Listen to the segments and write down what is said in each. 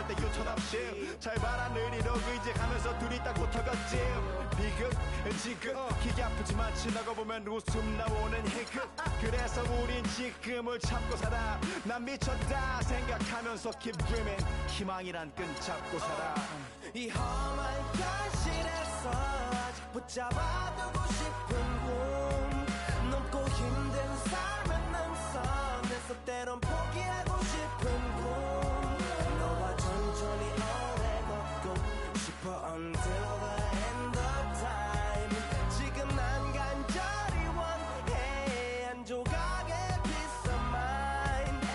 절대 유턴 없이 잘 봐라 느리로 의지하면서 둘이 딱 붙어갔지. 비극 지금 기계 아프지만 지나가 보면 웃음 나오는 희극. 그래서 우린 지금을 참고 살아. 난 미쳤다 생각하면서 keep dreaming. 희망이란 끈 잡고 살아. 이 험한 현실에서 아직 붙잡아두고 싶은 꿈, 넘고 힘든 삶의 능선에서 때론 포기하고 싶은 꿈, 너와 천천히 오래 걷고 싶어 until the end of time. 지금 난 간절히 원해 한 조각의 peace of mind.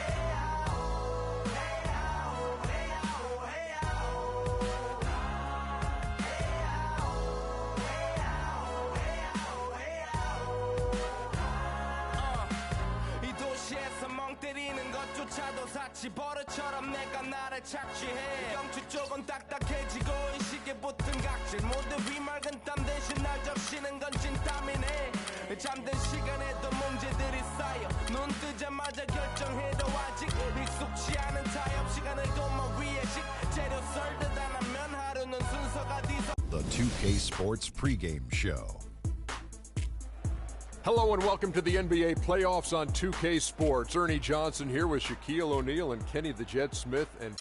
이 도시에서 멍 때리는 것조차도 사치 버릇처럼 내가 나를 착취해. 경치 쪽은 딱딱해지고 이 시계 붙은 각질 모두 위맑은 땀 대신 날 적시는 건 진땀이네. 잠든 시간에도 문제들이 쌓여 눈 뜨자마자 결정해도 아직 익숙치 않은 타협. 시간을 도모 위에 식재료 썰듯 안 하면 하루는 순서가 뒤서. The 2K Sports pregame show. Hello and welcome to the NBA playoffs on 2K Sports. Ernie Johnson here with Shaquille O'Neal and Kenny the Jet Smith. And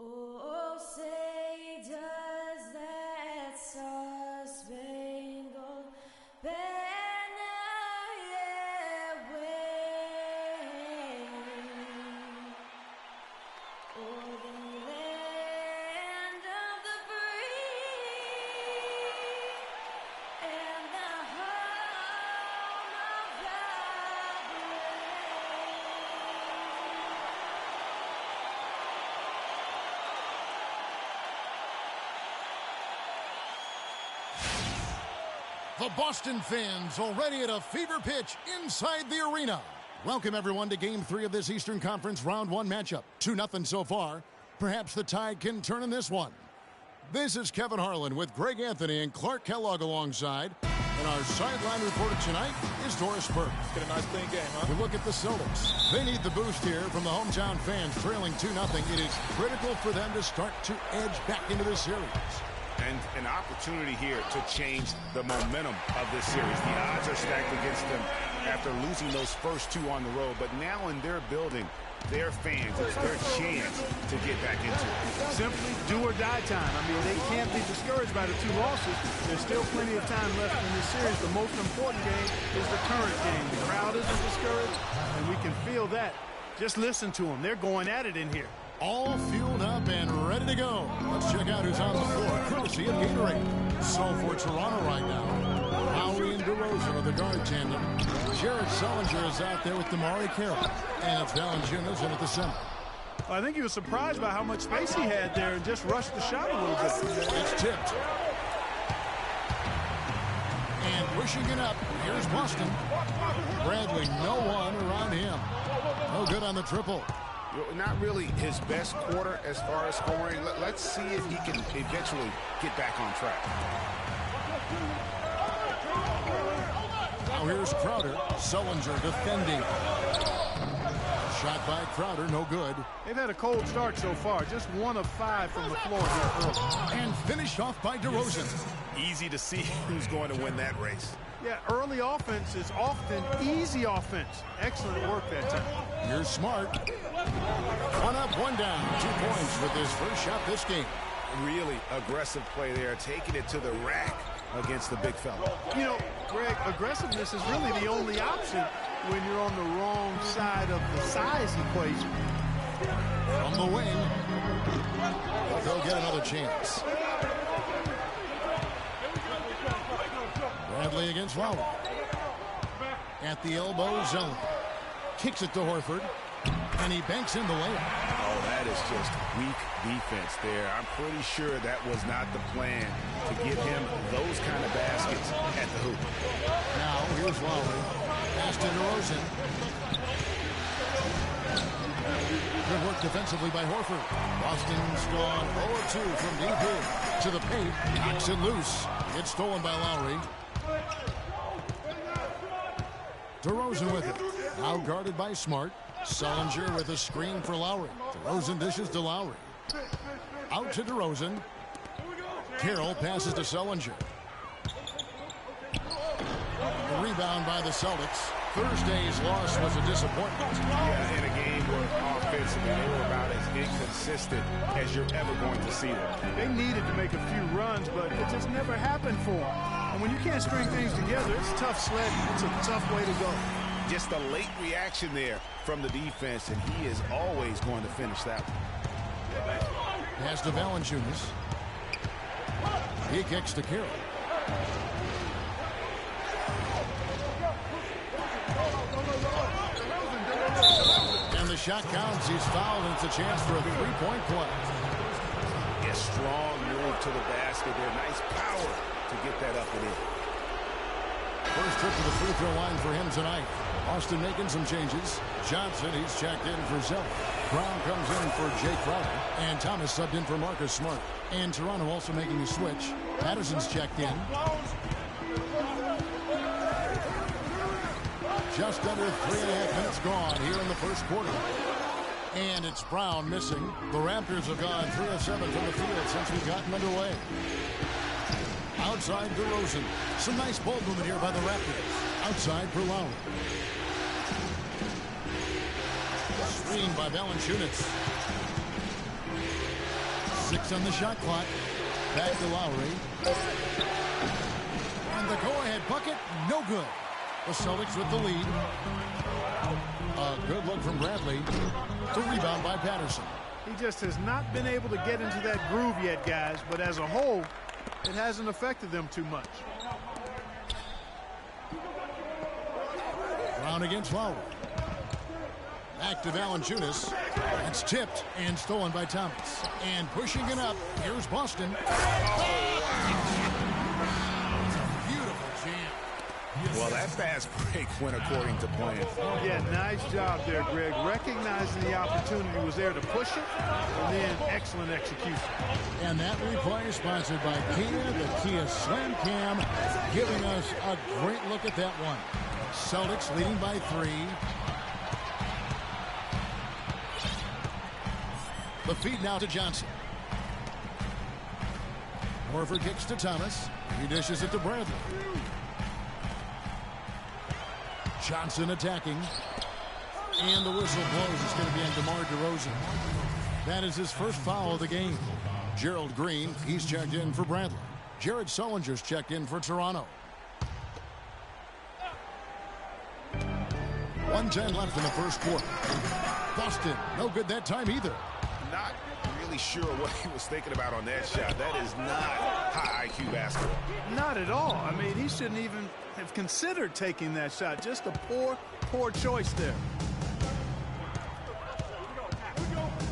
Oh, say does that star-spangled banner yet wave o'er the land of the free and the home of the The Boston fans already at a fever pitch inside the arena. Welcome everyone to Game 3 of this Eastern Conference Round 1 matchup. 2-0 so far. Perhaps the tide can turn in this one. This is Kevin Harlan with Greg Anthony and Clark Kellogg alongside. And our sideline reporter tonight is Doris Burke. Get a nice clean game, huh? We look at the Celtics. They need the boost here from the hometown fans trailing 2-0. It is critical for them to start to edge back into this series. And an opportunity here to change the momentum of this series. The odds are stacked against them after losing those first two on the road. But now in their building, their fans, it's their chance to get back into it. Simply do or die time. I mean, they can't be discouraged by the two losses. There's still plenty of time left in this series. The most important game is the current game. The crowd isn't discouraged, and we can feel that. Just listen to them. They're going at it in here. All fueled up and ready to go. Let's check out who's on the floor, courtesy of Gatorade. So for Toronto right now, Lowry and DeRozan are the guard tandem. Jared Sullinger is out there with Damari Carroll. And it's Valanciunas in at the center. I think he was surprised by how much space he had there and just rushed the shot a little bit. It's tipped. And pushing it up, here's Boston. Bradley, no one around him. No good on the triple. Not really his best quarter as far as scoring. Let's see if he can eventually get back on track. Now here's Crowder. Sullinger defending. Shot by Crowder, no good. They've had a cold start so far. Just 1 of 5 from the floor here early. And finished off by DeRozan. Easy to see who's going to win that race. Yeah, early offense is often easy offense. Excellent work that time. Here's Smart. 1 up, 1 down. 2 points with his first shot this game. Really aggressive play there, taking it to the rack against the big fella. You know, Greg, aggressiveness is really the only option when you're on the wrong side of the size equation. From the wing. They'll get another chance. Bradley against Lowry. At the elbow zone. Kicks it to Horford. And he banks in the layup. Oh, that is just weak defense there. I'm pretty sure that was not the plan to give him those kind of baskets at the hoop. Now, here's Lowry. Pass to DeRozan. Good work defensively by Horford. Boston's gone 0-2 from deep here. To the paint. Knocks it loose. Gets stolen by Lowry. DeRozan with it. Now guarded by Smart. Sullinger with a screen for Lowry. DeRozan dishes to Lowry. Out to DeRozan. Carroll passes to Sullinger. A rebound by the Celtics. Thursday's loss was a disappointment. Yeah, in a game where offensively they were about as inconsistent as you're ever going to see them. They needed to make a few runs, but it just never happened for them. And when you can't string things together, it's tough sledding. It's a tough way to go. Just a late reaction there from the defense, and he is always going to finish that one. Pass to Valanciunas. He kicks to Carroll. And the shot counts. He's fouled, and it's a chance for a three-point play. A strong move to the basket there. Nice power to get that up and in. First trip to the free throw line for him tonight. Austin making some changes. Johnson, he's checked in for Zell. Brown comes in for Jay Crowder. And Thomas subbed in for Marcus Smart. And Toronto also making a switch. Patterson's checked in. Just under 3.5 minutes gone here in the first quarter. And it's Brown missing. The Raptors have gone 3 of 7 from the field since we've gotten underway. Outside DeRozan. Some nice ball movement here by the Raptors. Outside for Lowry. Screen by Valanciunas. 6 on the shot clock. Back to Lowry. And the go-ahead bucket, no good. The Celtics with the lead. A good look from Bradley. To rebound by Patterson. He just has not been able to get into that groove yet, guys. But as a whole, it hasn't affected them too much. Brown against Lowry. Back to Valanciunas. That's tipped and stolen by Thomas. And pushing it up, here's Boston. It's a beautiful jam. Well, that fast break went according to plan. Yeah, nice job there, Greg. Recognizing the opportunity was there to push it, and then excellent execution. And that replay is sponsored by Kia, the Kia Slam Cam, giving us a great look at that one. Celtics leading by 3. The feed now to Johnson. Horford kicks to Thomas. He dishes it to Bradley. Johnson attacking. And the whistle blows. It's going to be on DeMar DeRozan. That is his first foul of the game. Gerald Green, he's checked in for Bradley. Jared Sullinger's checked in for Toronto. 1:10 left in the first quarter. Boston, no good that time either. Not really sure what he was thinking about on that shot. That is not high IQ basketball. Not at all. I mean, he shouldn't even have considered taking that shot. Just a poor choice there.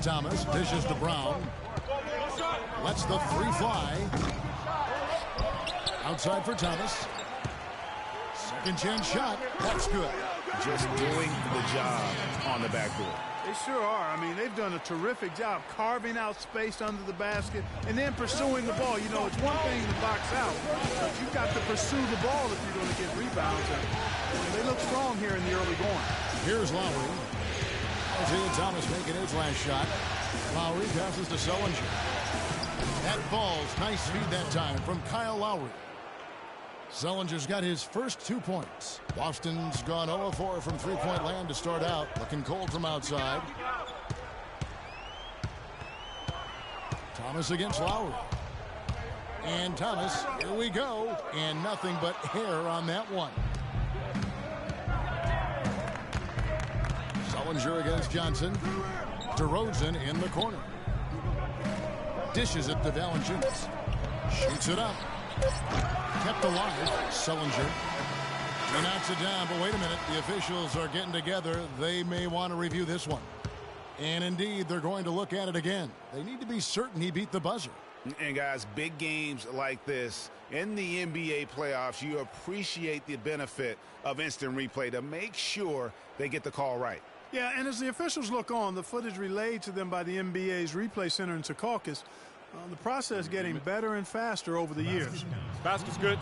Thomas dishes to Brown. Lets the 3 fly. Outside for Thomas. Second chance shot. That's good. Just doing the job on the backboard. They sure are. I mean, they've done a terrific job carving out space under the basket and then pursuing the ball. You know, it's one thing to box out, but you've got to pursue the ball if you're going to get rebounds. And they look strong here in the early going. Here's Lowry. Isaiah Thomas making his last shot. Lowry passes to Sullinger. That ball's nice feed that time from Kyle Lowry. Sullinger's got his first 2 points. Boston's gone 0-4 from three-point land to start out. Looking cold from outside. Thomas against Lowry. And Thomas, here we go. And nothing but hair on that one. Sullinger against Johnson. DeRozan in the corner. Dishes it to Valanciunas. Shoots it up. Kept alive. Sullinger. He knocks it down, but wait a minute. The officials are getting together. They may want to review this one. And indeed, they're going to look at it again. They need to be certain he beat the buzzer. And guys, big games like this in the NBA playoffs, you appreciate the benefit of instant replay to make sure they get the call right. Yeah, and as the officials look on, the footage relayed to them by the NBA's replay center in Secaucus, the process getting better and faster over the years. Basket's good.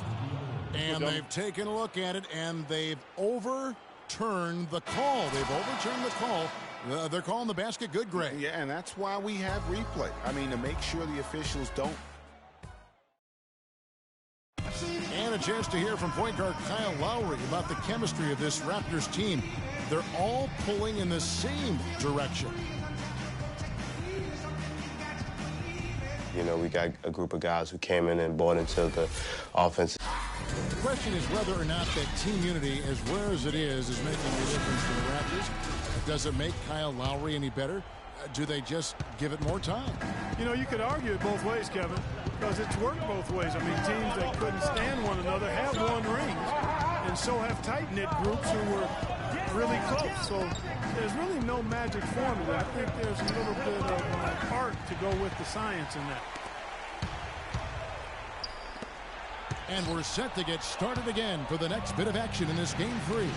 And they've taken a look at it, and they've overturned the call. They've overturned the call. They're calling the basket good, Greg. Yeah, and that's why we have replay. I mean, to make sure the officials don't. And a chance to hear from point guard Kyle Lowry about the chemistry of this Raptors team. They're all pulling in the same direction. You know, we got a group of guys who came in and bought into the offense. The question is whether or not that team unity, as rare as it is making a difference for the Raptors. Does it make Kyle Lowry any better? Do they just give it more time? You know, you could argue it both ways, Kevin, because it's worked both ways. I mean, teams that couldn't stand one another have won rings, and so have tight-knit groups who were really close. So there's really no magic formula. I think there's a little bit of art to go with the science in that. And we're set to get started again for the next bit of action in this Game 3.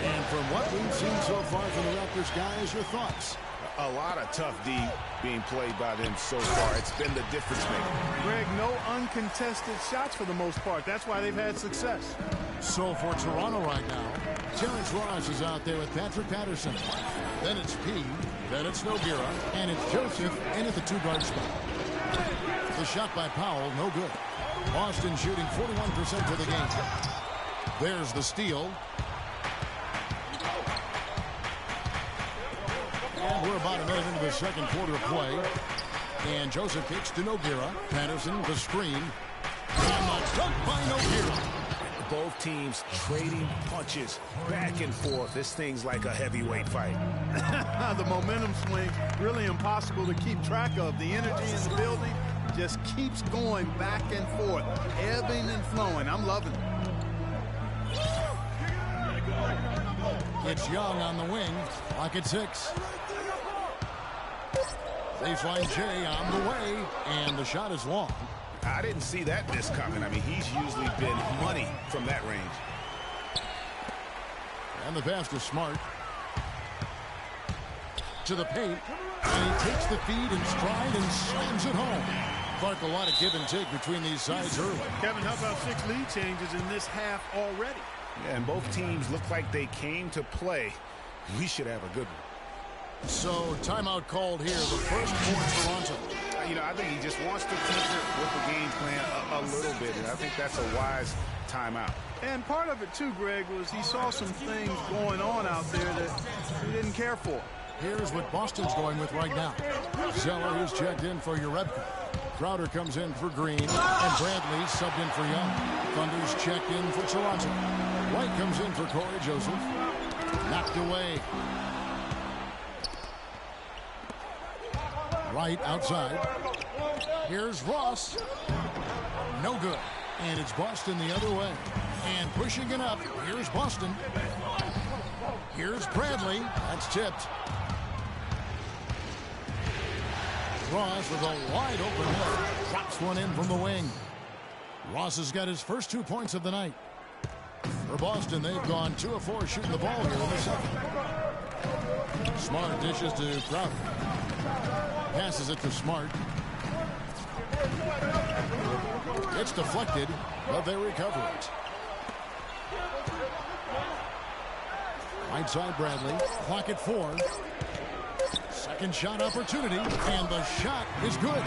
And from what we've seen so far from the Raptors, guys, your thoughts? A lot of tough D being played by them so far. It's been the difference maker. Greg, no uncontested shots for the most part. That's why they've had success. So for Toronto right now, Terrence Ross is out there with Patrick Patterson. Then it's P. Then it's Nogueira. And it's Joseph in at the two-guard spot. The shot by Powell, no good. Boston shooting 41% for the game. There's the steal. And we're about a minute into the second quarter of play. And Joseph kicks to Nogueira. Patterson, the screen. And the dunk by Nogueira. Both teams trading punches back and forth. This thing's like a heavyweight fight. The momentum swing, really impossible to keep track of. The energy in the building just keeps going back and forth, ebbing and flowing. I'm loving it. It's Young on the wing. Clock at 6. Baseline Jay on the way, and the shot is long. I didn't see that miss coming. I mean, he's usually been money from that range. And the pass to Smart. To the paint. And he takes the feed in stride and slams it home. Clark, a lot of give and take between these sides early. Kevin, how about 6 lead changes in this half already? Yeah, and both teams look like they came to play. We should have a good one. So, timeout called here. The first for Toronto. You know, I think he just wants to tinker with the game plan a little bit, and I think that's a wise timeout. And part of it, too, Greg, was he saw some things going on out there that he didn't care for. Here's what Boston's going with right now. Zeller is checked in for Urebka. Crowder comes in for Green, and Bradley subbed in for Young. Thunder's checked in for Toronto. White comes in for Corey Joseph. Knocked away. Right outside. Here's Ross. No good. And it's Boston the other way. And pushing it up. Here's Boston. Here's Bradley. That's tipped. Ross with a wide open look. Drops one in from the wing. Ross has got his first 2 points of the night. For Boston, they've gone 2 of 4 shooting the ball here in the second. Smart dishes to Crowder. Passes it to Smart. It's deflected, but they recover it. Right side Bradley. Clock at 4. Second shot opportunity, and the shot is good.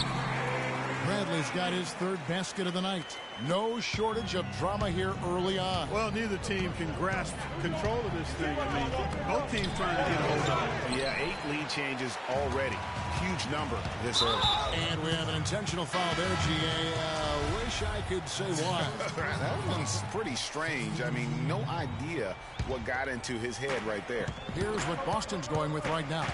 Bradley's got his 3rd basket of the night. No shortage of drama here early on. Well, neither team can grasp control of this thing. I mean, both teams trying to get a hold of it. Yeah, 8 lead changes already. Huge number this early. And we have an intentional foul there, GA. Wish I could say why. That one's pretty strange. I mean, no idea what got into his head right there. Here's what Boston's going with right now.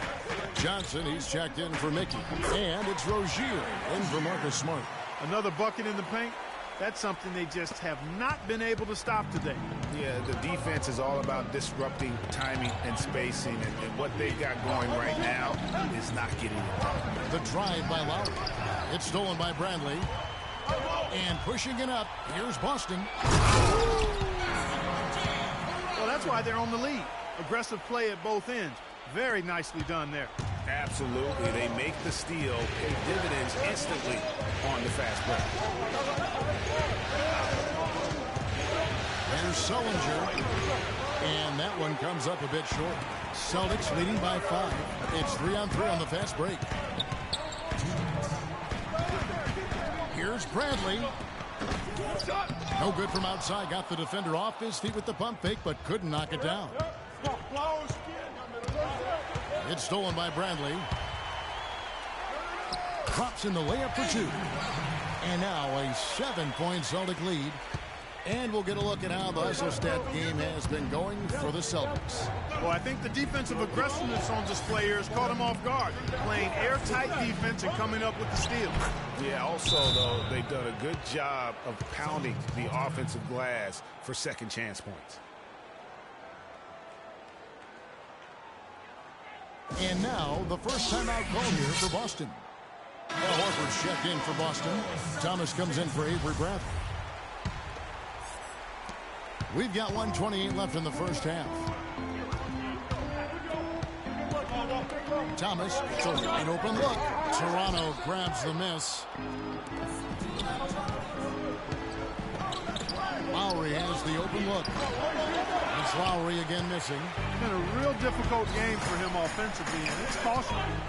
Johnson, he's checked in for Mickey. And it's Rozier in for Marcus Smart. Another bucket in the paint. That's something they just have not been able to stop today. Yeah, the defense is all about disrupting timing and spacing, and what they've got going right now is not getting it done. The drive by Lowry. It's stolen by Bradley. And pushing it up, here's Boston. Well, that's why they're on the lead. Aggressive play at both ends. Very nicely done there. Absolutely. They make the steal, pay dividends instantly on the fast break. There's Sullinger. And that one comes up a bit short. Celtics leading by 5. It's 3-on-3 on the fast break. Here's Bradley. No good from outside. Got the defender off his feet with the pump fake, but couldn't knock it down. It's stolen by Bradley. Drops in the layup for 2. And now a 7-point Celtic lead. And we'll get a look at how the Isolstat game has been going for the Celtics. Well, I think the defensive aggressiveness on display here has caught them off guard. Playing airtight defense and coming up with the steal. Yeah, also, though, they've done a good job of pounding the offensive glass for second chance points. And now, the first timeout call here for Boston. Al Horford's checked in for Boston. Thomas comes in for Avery Bradley. We've got 1:28 left in the first half. Thomas, it's a wide open look. Toronto grabs the miss. Lowry has the open look. It's Lowry again missing. It's been a real difficult game for him offensively, and it's costing him.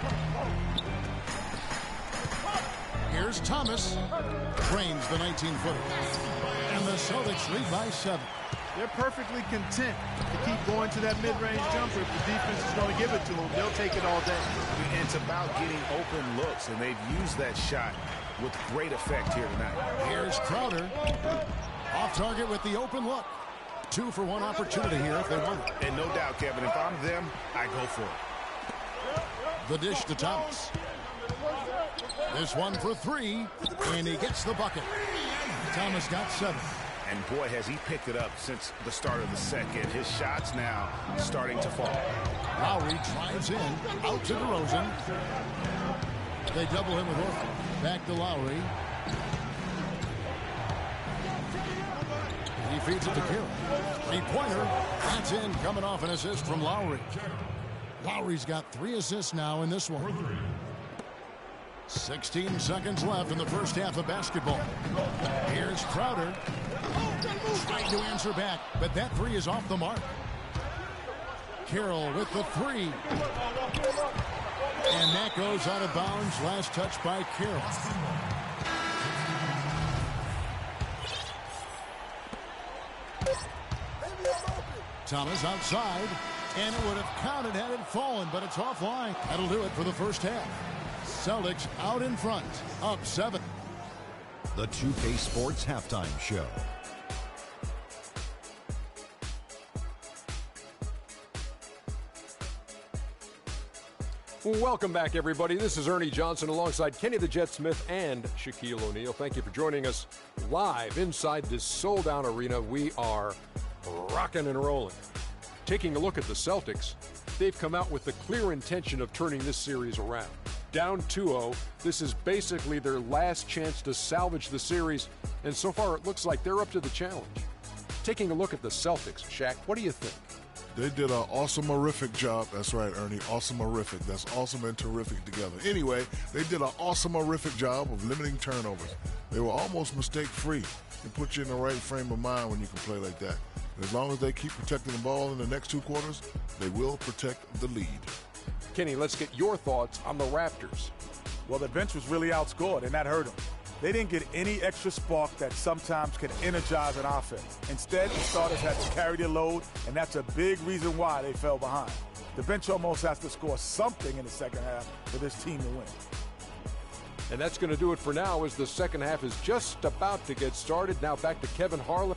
Here's Thomas. Trains the 19-footer. And the Celtics lead by 7. They're perfectly content to keep going to that mid-range jumper. If the defense is going to give it to them, they'll take it all day. And it's about getting open looks, and they've used that shot with great effect here tonight. Here's Crowder. Off target with the open look. 2-for-1 opportunity here if they want it. And no doubt, Kevin, if I'm them, I go for it. The dish to Thomas. This one for 3, and he gets the bucket. Thomas got 7. And boy, has he picked it up since the start of the second. His shots now starting to fall. Lowry drives in, out to DeRozan. They double him with Horford. Back to Lowry. He feeds it to Carroll. 3-pointer. That's in, coming off an assist from Lowry. Lowry's got 3 assists now in this one. 16 seconds left in the first half of basketball. Here's Crowder. Trying to answer back, but that 3 is off the mark. Carroll with the 3. And that goes out of bounds. Last touch by Carroll. Thomas outside, and it would have counted had it fallen, but it's offline. That'll do it for the first half. Celtics out in front, up 7. The 2K Sports Halftime Show. Welcome back, everybody. This is Ernie Johnson alongside Kenny the Jet Smith and Shaquille O'Neal. Thank you for joining us live inside this sold-out arena. We are rocking and rolling. Taking a look at the Celtics, they've come out with the clear intention of turning this series around. Down 2-0, this is basically their last chance to salvage the series, and so far it looks like they're up to the challenge. Taking a look at the Celtics, Shaq, what do you think? They did an awesome-orific job. That's right, Ernie. Awesome-orific. That's awesome and terrific together. Anyway, they did an awesome-orific job of limiting turnovers. They were almost mistake-free. It puts you in the right frame of mind when you can play like that. As long as they keep protecting the ball in the next 2 quarters, they will protect the lead. Kenny, let's get your thoughts on the Raptors. Well, the bench was really outscored, and that hurt them. They didn't get any extra spark that sometimes can energize an offense. Instead, the starters had to carry their load, and that's a big reason why they fell behind. The bench almost has to score something in the second half for this team to win. And that's going to do it for now as the second half is just about to get started. Now back to Kevin Harlan.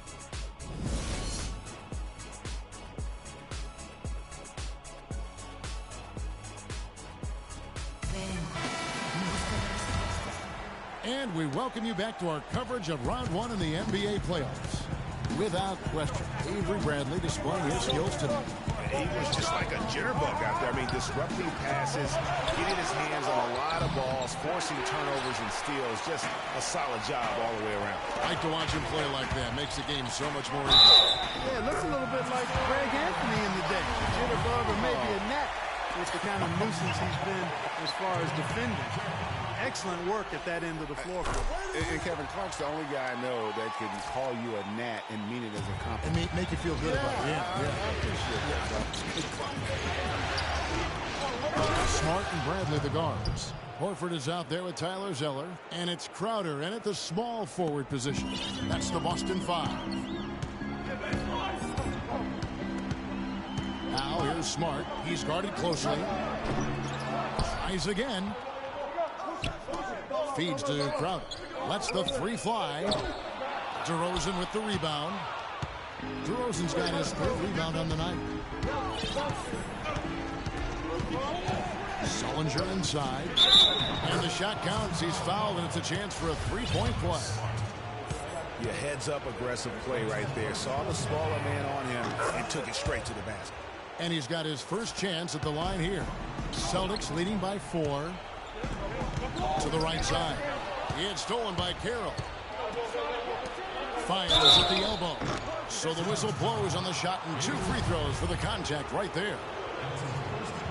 And we welcome you back to our coverage of Round 1 in the NBA playoffs. Without question, Avery Bradley displaying his skills tonight. He was just like a jitterbug out there. I mean, disrupting passes, getting his hands on a lot of balls, forcing turnovers and steals. Just a solid job all the way around. I like to watch him play like that. Makes the game so much more interesting. Yeah, it looks a little bit like Greg Anthony in the day. A jitterbug or maybe a net with the kind of nuisance he's been as far as defending. Excellent work at that end of the floor. And Kevin Clark's the only guy I know that can call you a gnat and mean it as a compliment. And make you feel good about it. Yeah. Smart and Bradley the guards. Horford is out there with Tyler Zeller. And it's Crowder in at the small forward position. That's the Boston 5. Now here's Smart. He's guarded closely. Tries again. Feeds to Crowder. Lets the 3 fly. DeRozan with the rebound. DeRozan's got his 3rd rebound on the night. Sullinger inside. And the shot counts. He's fouled, and it's a chance for a 3-point play. Yeah, heads-up aggressive play right there. Saw the smaller man on him and took it straight to the basket. And he's got his first chance at the line here. Celtics leading by 4. To the right side. It's stolen by Carroll. Fires at the elbow. So the whistle blows on the shot and 2 free throws for the contact right there.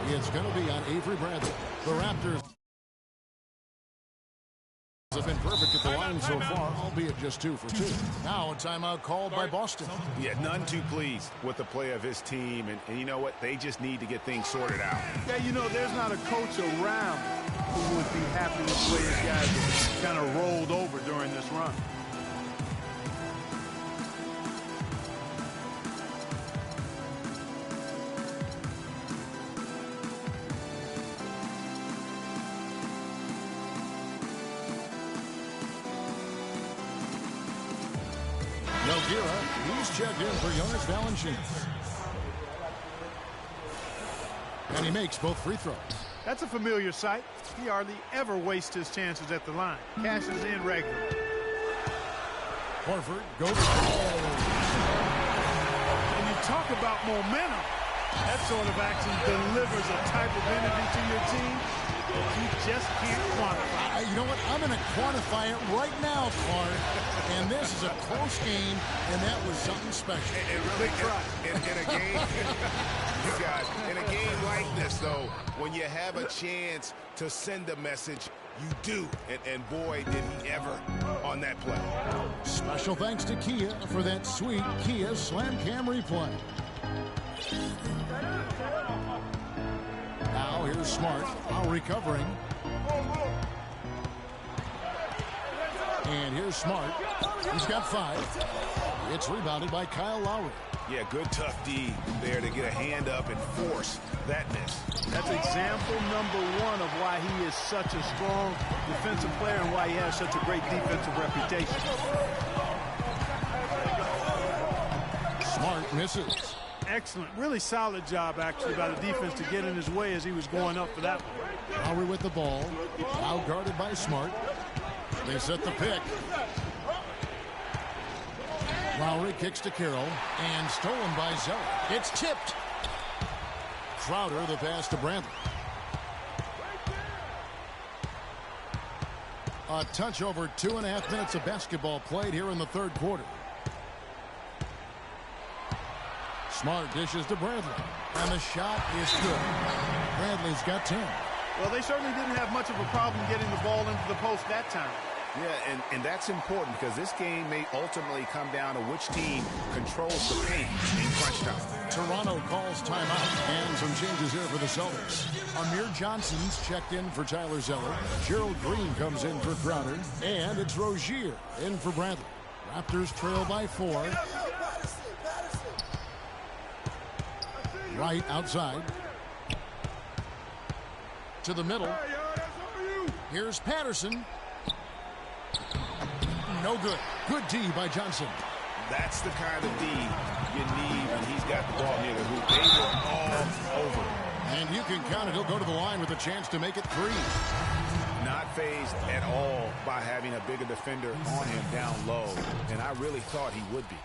It's going to be on Avery Bradley. The Raptors have been perfect at the line so far, albeit just 2 for 2. Now a timeout called by Boston. Yeah, none too pleased with the play of his team. And you know what? They just need to get things sorted out. Yeah, you know, there's not a coach around who would be happy with the way his guys kind of rolled over during this run. Nogueira, he's checked in for Jonas Valanciunas. And he makes both free throws. That's a familiar sight. He hardly ever wastes his chances at the line. Cashes in regularly. Horford goes to the ball. And you talk about momentum. That sort of action delivers a type of energy to your team you just can't quantify. You know what? I'm going to quantify it right now, Clark. And this is a close game, and that was something special. And really, in a game, you guys, in a game like this, though, when you have a chance to send a message, you do. And boy, did he ever on that play. Special thanks to Kia for that sweet Kia Slam Cam replay. Now here's Smart, while recovering. And here's Smart. He's got 5. It's rebounded by Kyle Lowry. Yeah, good tough D there to get a hand up and force that miss. That's example number 1 of why he is such a strong defensive player and why he has such a great defensive reputation. Smart misses. Excellent. Really solid job, actually, by the defense to get in his way as he was going up for that one. Lowry with the ball. Now guarded by Smart. They set the pick. Lowry kicks to Carroll and stolen by Zeller. It's tipped. Crowder the pass to Bradley. A touch over 2.5 minutes of basketball played here in the third quarter. Smart dishes to Bradley. And the shot is good. Bradley's got 10. Well, they certainly didn't have much of a problem getting the ball into the post that time. Yeah, and that's important because this game may ultimately come down to which team controls the paint in crunch time. Toronto calls timeout, and some changes here for the Celtics. Amir Johnson's checked in for Tyler Zeller. Gerald Green comes in for Crowder, and it's Rozier in for Bradley. Raptors trail by 4. Right outside. To the middle. Here's Patterson. No good. Good D by Johnson. That's the kind of D you need when he's got the ball near the hoop. They were all over. And you can count it. He'll go to the line with a chance to make it 3. Not fazed at all by having a bigger defender on him down low. And I really thought he would be.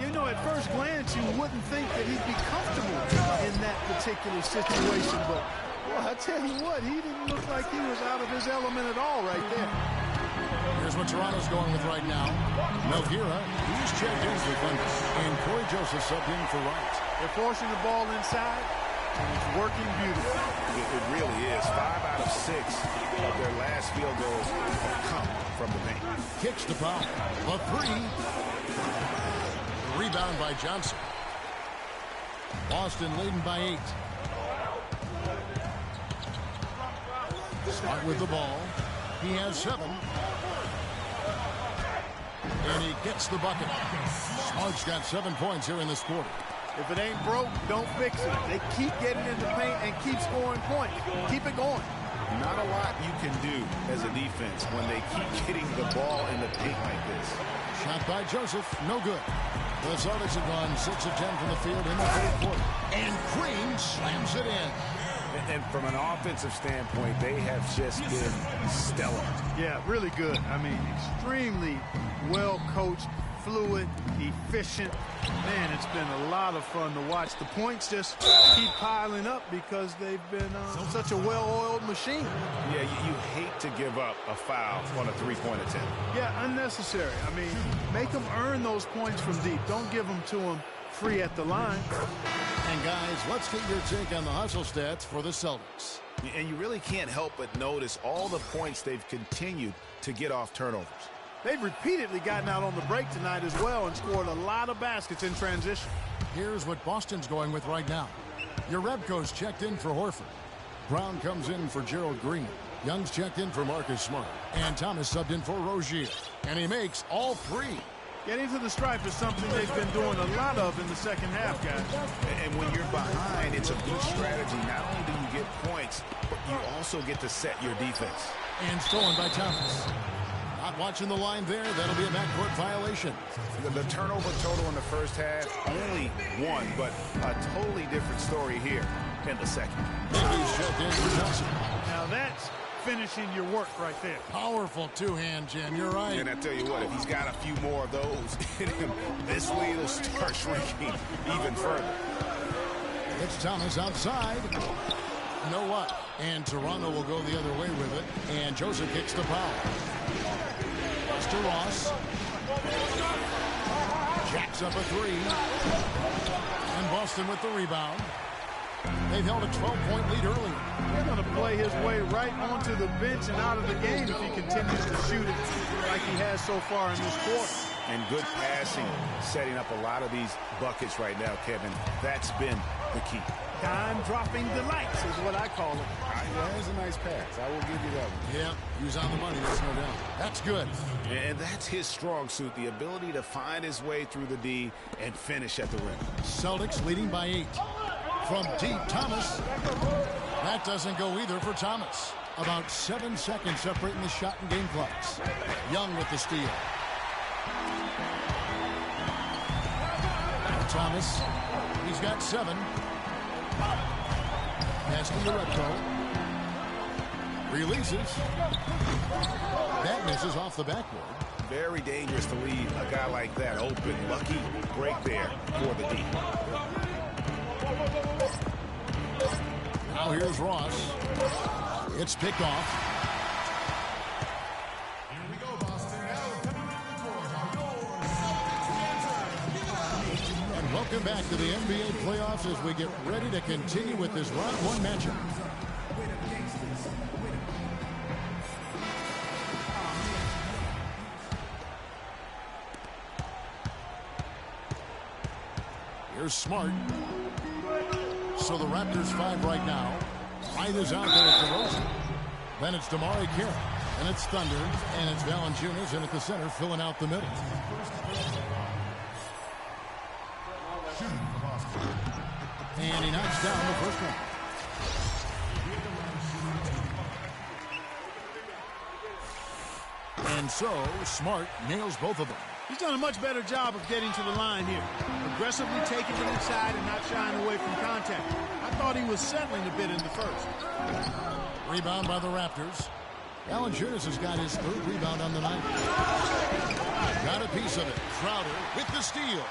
You know, at first glance, you wouldn't think that he'd be comfortable in that particular situation. But, well, I tell you what, he didn't look like he was out of his element at all right there. Here's what Toronto's going with right now. Nogueira, he's checked in for Thunder. And Corey Joseph subbed in for Wright. They're forcing the ball inside, and it's working beautifully. It really is. 5 out of 6 of their last field goals have come from the paint. Kicks the foul. A 3. Rebound by Johnson. Boston leading by 8. Smart with the ball. He has 7. And he gets the bucket. Smart's got 7 points here in this quarter. If it ain't broke, don't fix it. They keep getting in the paint and keep scoring points. Keep it going. Not a lot you can do as a defense when they keep getting the ball in the paint like this. Shot by Joseph. No good. The Celtics have gone 6 of 10 from the field in the third quarter. And Green slams it in. And from an offensive standpoint, they have just been stellar. Yeah, really good. I mean, extremely well coached, fluid, efficient. Man, it's been a lot of fun to watch. The points just keep piling up because they've been such a well-oiled machine. Yeah, you hate to give up a foul on a three-point attempt. Yeah, unnecessary. I mean, make them earn those points from deep. Don't give them to them free at the line. And guys, let's get your take on the hustle stats for the Celtics. And you really can't help but notice all the points they've continued to get off turnovers. They've repeatedly gotten out on the break tonight as well and scored a lot of baskets in transition. Here's what Boston's going with right now. Urebko's checked in for Horford. Brown comes in for Gerald Green. Young's checked in for Marcus Smart. And Thomas subbed in for Rozier. And he makes all 3. Getting to the stripe is something they've been doing a lot of in the second half, guys. And when you're behind, it's a good strategy. Not only do you get points, but you also get to set your defense. And stolen by Thomas. Not Not watching the line there. That'll be a backcourt violation. The turnover total in the first half, only one, but a totally different story here in the second. He's checked in for Johnson. Now that's finishing your work right there. Powerful two-hand jam. You're right. And I tell you what, if he's got a few more of those in him, this lead will start shrinking even further. It's Thomas outside. You know what? And Toronto will go the other way with it. And Joseph kicks the foul. Pass to Ross. Jacks up a three. And Boston with the rebound. They've held a 12-point lead early. He's going to play his way right onto the bench and out of the game if he continues to shoot it like he has so far in this quarter. And good passing, setting up a lot of these buckets right now, Kevin. That's been the key. Time-dropping delights is what I call it. Yeah, that's a nice pass. I will give you that one. Yeah, he was on the money, that's no doubt. That's good. And that's his strong suit, the ability to find his way through the D and finish at the rim. Celtics leading by 8. From deep, Thomas. That doesn't go either for Thomas. About 7 seconds separating the shot and game clocks. Young with the steal. Thomas, he's got 7. Pass to Ureco. Releases. That misses off the backboard. Very dangerous to leave a guy like that open. Lucky break there for the D. Now here's Ross. It's picked off. Here we go, Boston. And welcome back to the NBA playoffs as we get ready to continue with this round 1 matchup. Here's Smart. So the Raptors 5 right now. Wright is out there at DeRozan. Then it's Damari Carroll. And it's Thunder. And it's Valanciunas. And at the center, filling out the middle. And he knocks down the first one. And so, Smart nails both of them. He's done a much better job of getting to the line here. Aggressively taking it inside and not shying away from contact. I thought he was settling a bit in the first. Rebound by the Raptors. Valanciunas has got his 3rd rebound on the night. Got a piece of it. Crowder with the steal.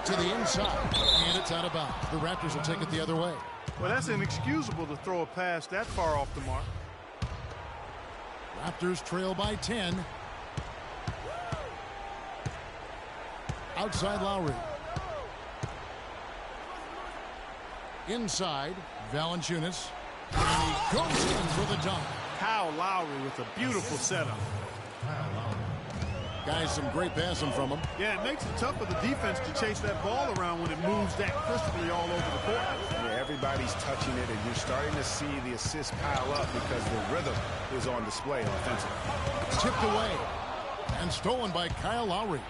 To the inside. And it's out of bounds. The Raptors will take it the other way. Well, that's inexcusable to throw a pass that far off the mark. Raptors trail by 10. Outside Lowry. Inside, Valanciunas. And he goes in for the dunk. Kyle Lowry with a beautiful setup. Guys, some great passing from him. Yeah, it makes it tough for the defense to chase that ball around when it moves that crisply all over the court. Yeah, everybody's touching it, and you're starting to see the assists pile up because the rhythm is on display offensively. Tipped away and stolen by Kyle Lowry.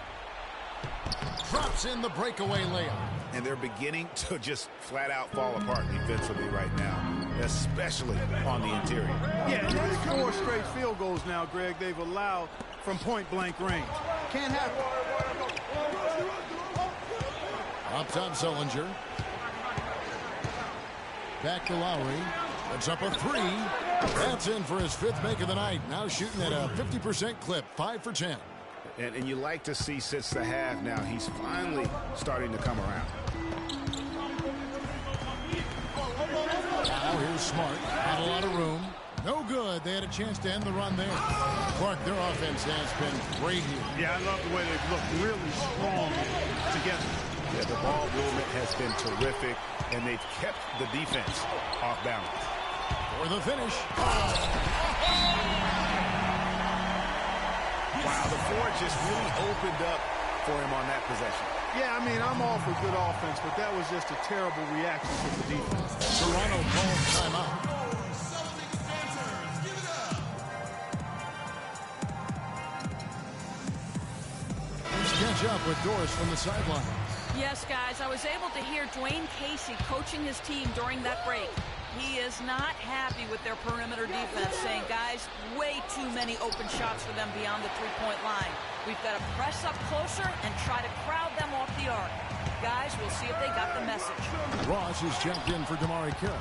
Drops in the breakaway layup. And they're beginning to just flat out fall apart defensively right now, especially on the interior. Yeah, and that's 4 straight field goals now, Greg, they've allowed from point-blank range. Can't happen. Up top, Sullinger. Back to Lowry. It's up a 3. That's in for his 5th make of the night. Now shooting at a 50% clip, 5 for 10. And you like to see since the half now, he's finally starting to come around. Now here's Smart. Not a lot of room. No good. They had a chance to end the run there. Clark, their offense has been great here. Yeah, I love the way they've looked really strong together. Yeah, the ball movement has been terrific, and they've kept the defense off balance. For the finish. Wow, the floor just really opened up for him on that possession. Yeah, I mean, I'm all for good offense, but that was just a terrible reaction from the defense. Toronto calls timeout. Let's catch up with Doris from the sideline. Yes, guys, I was able to hear Dwayne Casey coaching his team during that break. He is not happy with their perimeter defense, saying, guys, way too many open shots for them beyond the three-point line. We've got to press up closer and try to crowd them off the arc. Guys, we'll see if they got the message. Ross is checked in for Damari Carroll.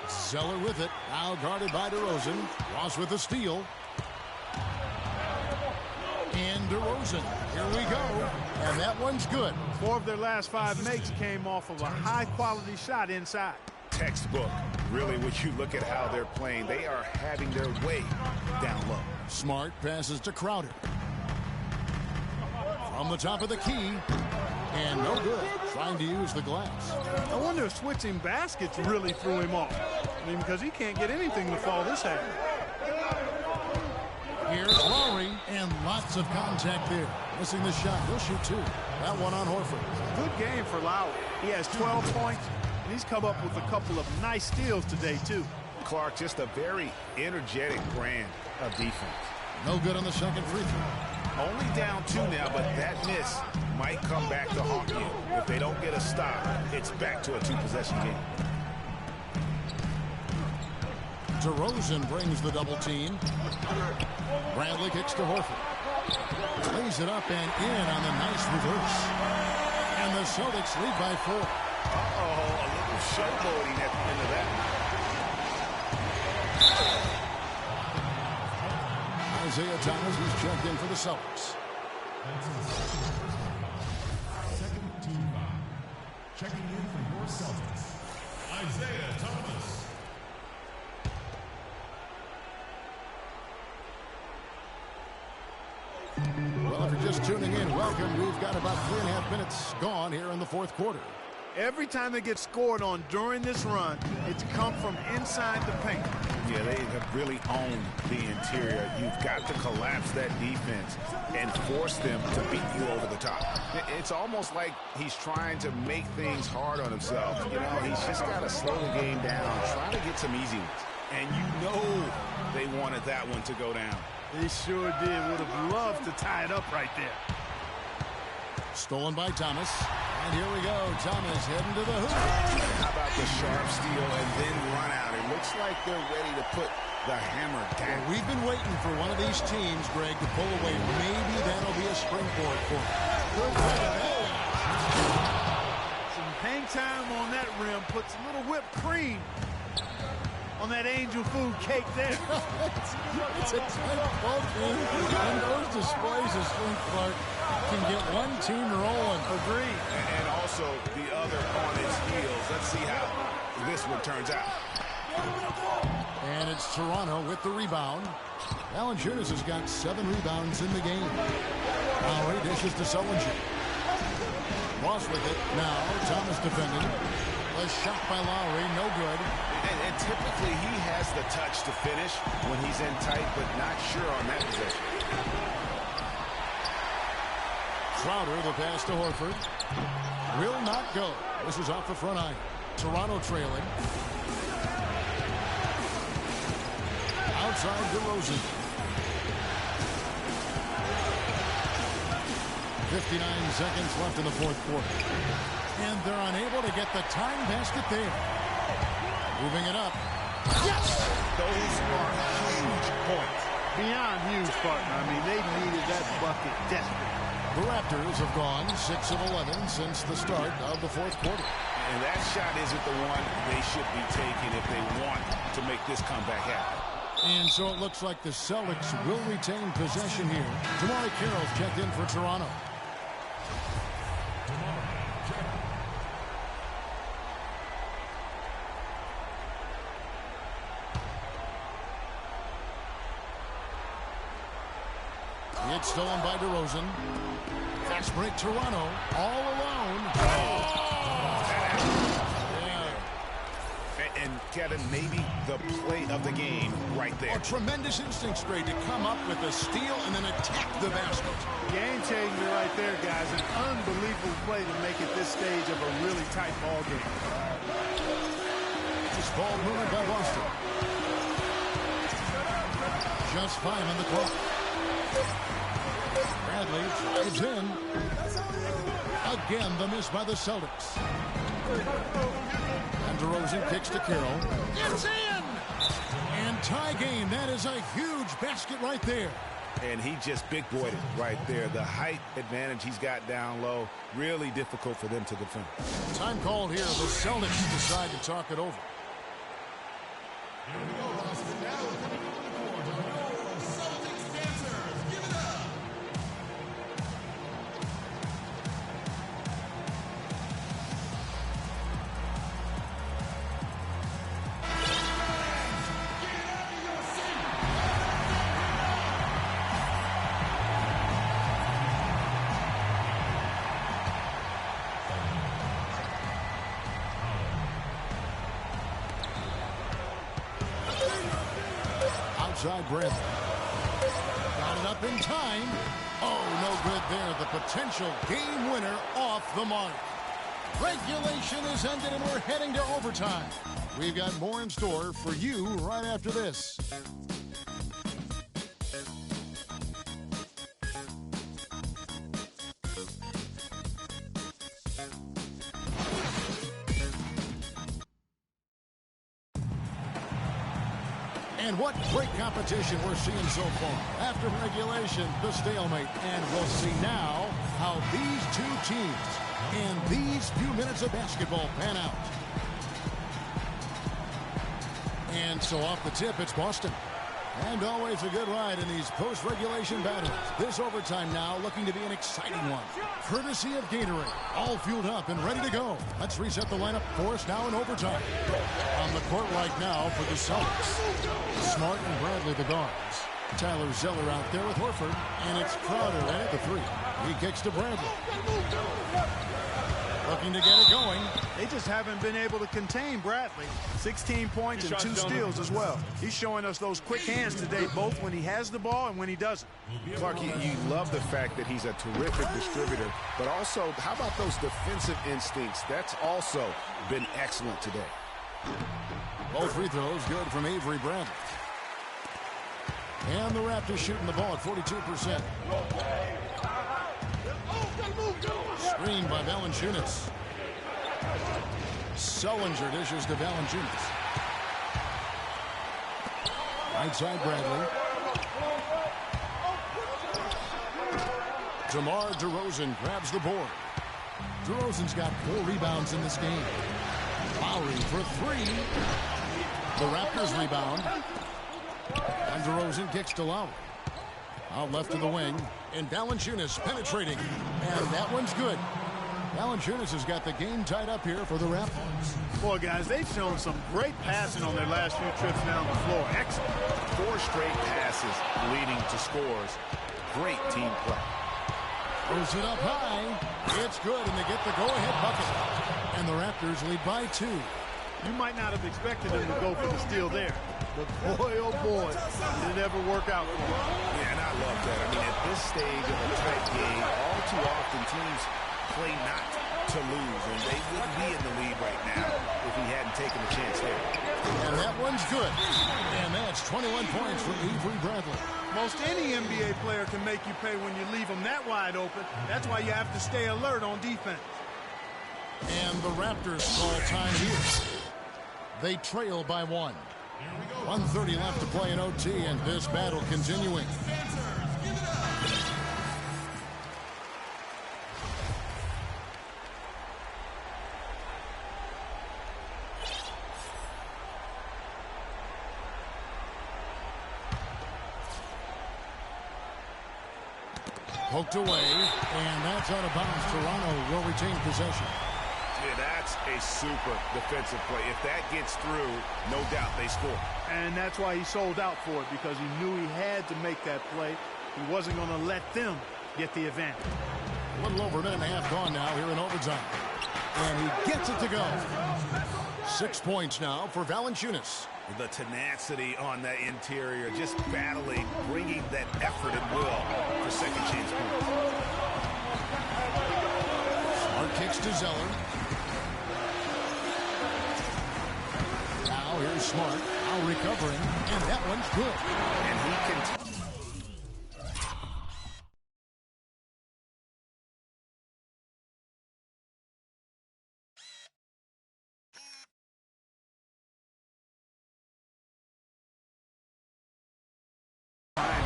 Zeller with it, now guarded by DeRozan. Ross with the steal. And DeRozan, here we go. And that one's good. 4 of their last 5 makes came off of a high-quality shot inside. Textbook. Really, when you look at how they're playing, they are having their way down low. Smart passes to Crowder. From the top of the key. And no good. Trying to use the glass. I wonder if switching baskets really threw him off. I mean, because he can't get anything to fall this half. Here's Lowry, and lots of contact there. Missing the shot. He'll shoot 2. That one on Horford. Good game for Lowry. He has 12 points, and he's come up with a couple of nice steals today, too. Clark, just a very energetic brand of defense. No good on the second free throw. Only down 2 now, but that miss might come back to haunt you. If they don't get a stop, it's back to a 2-possession game. DeRozan brings the double team. Bradley kicks to Horford. Lays it up and in on the nice reverse. And the Celtics lead by 4. Uh-oh, a little showboating at the end of that. Isaiah Thomas is checked in for the Celtics. Second team foul. Checking in for your Celtics, Isaiah Thomas. Well, if you're just tuning in, welcome. We've got about 3.5 minutes gone here in the fourth quarter. Every time they get scored on during this run, it's come from inside the paint. Yeah, they have really owned the interior. You've got to collapse that defense and force them to beat you over the top. It's almost like he's trying to make things hard on himself. You know, he's just got to slow the game down, try to get some easy ones. And you know they wanted that one to go down. They sure did. Would have loved to tie it up right there. Stolen by Thomas. And here we go. Thomas heading to the hoop. How about the sharp steal and then run out? It looks like they're ready to put the hammer down. Well, we've been waiting for one of these teams, Greg, to pull away. Maybe that'll be a springboard for them. Some hang time on that rim. Puts a little whipped cream on that angel food cake there. It's a tight ball game. And those displays of strength, Clark, can get one team rolling. Agreed. And also the other on his heels. Let's see how this one turns out. And it's Toronto with the rebound. Valanciunas has got 7 rebounds in the game. Lowry dishes to Sullinger. Ross with it. Now Thomas defending. A shot by Lowry, no good. And typically he has the touch to finish when he's in tight, but not sure on that possession. Crowder, the pass to Horford. Will not go. This is off the front iron. Toronto trailing. Outside DeRozan. 59 seconds left in the fourth quarter. And they're unable to get the time basket there. Moving it up. Yes! Those are huge points. Beyond huge, partner. I mean, they needed that bucket desperately. The Raptors have gone 6 of 11 since the start of the fourth quarter. And that shot isn't the one they should be taking if they want to make this comeback happen. And so it looks like the Celtics will retain possession here. Damari Carroll's checked in for Toronto. It's stolen by DeRozan. Fast break, Toronto, all alone. And Kevin, maybe the play of the game right there. A tremendous instincts, Greg, to come up with a steal and then attack the basket. Game changer right there, guys. An unbelievable play to make it this stage of a really tight ball game. This ball movement by Boston. Just 5 on the clock. Bradley drives in. Again, the miss by the Celtics. And DeRozan kicks to Carroll. It's in! And tie game. That is a huge basket right there. And he just big-boyed it right there. The height advantage he's got down low, really difficult for them to defend. Time called here. The Celtics decide to talk it over. Here we go, Boston. Now coming on the court, your Celtics dancers. Give it up. Outside Bradley. Got it up in time. Oh, no good there. The potential game winner off the mark. Regulation is ended and we're heading to overtime. We've got more in store for you right after this. And what great competition we're seeing so far. After regulation, the stalemate. And we'll see now how these two teams and these few minutes of basketball pan out. And so off the tip, it's Boston. And always a good ride in these post-regulation battles. This overtime now looking to be an exciting one. Courtesy of Gatorade. All fueled up and ready to go. Let's reset the lineup for us now in overtime. On the court right now for the Celtics. Smart and Bradley the guards. Tyler Zeller out there with Horford. And it's Crowder in at the three. He kicks to Bradley. Looking to get it going. They just haven't been able to contain Bradley. 16 points and 2 steals as well. He's showing us those quick hands today, both when he has the ball and when he doesn't. Clark, you love the fact that he's a terrific distributor, but also, how about those defensive instincts? That's also been excellent today. Both free throws good from Avery Bradley. And the Raptors shooting the ball at 42%. Screen by Valanciunas. Sullinger dishes to Valanciunas. Right side Bradley. DeMar DeRozan grabs the board. DeRozan's got 4 rebounds in this game. Lowry for 3. The Raptors rebound. And DeRozan kicks to Lowry. Out left to the wing. And Valanciunas penetrating. And that one's good. Valanciunas has got the game tied up here for the Raptors. Boy, guys, they've shown some great passing on their last few trips down the floor. Excellent. 4 straight passes leading to scores. Great team play. Throws it up high. It's good, and they get the go-ahead bucket. And the Raptors lead by 2. You might not have expected them to go for the steal there. But boy, oh boy, did it ever work out for them. Yeah, and I love that. I mean, at this stage of a tight game, all too often teams play not to lose, and they wouldn't be in the lead right now if he hadn't taken a chance there. And that one's good. And that's 21 points for Avery Bradley. Most any NBA player can make you pay when you leave them that wide open. That's why you have to stay alert on defense. And the Raptors call time here. They trail by 1. 1:30 left to play in OT, and this battle continuing. Poked away, and that's out of bounds. Toronto will retain possession. Yeah, that's a super defensive play. If that gets through, no doubt they score. And that's why he sold out for it, because he knew he had to make that play. He wasn't going to let them get the advantage. A little over a minute and a half gone now here in overtime. And he gets it to go. 6 points now for Valanciunas. The tenacity on that interior, just battling, bringing that effort and will for second chance points. Smart kicks to Zeller. Now here's Smart, now recovering, and that one's good. And he can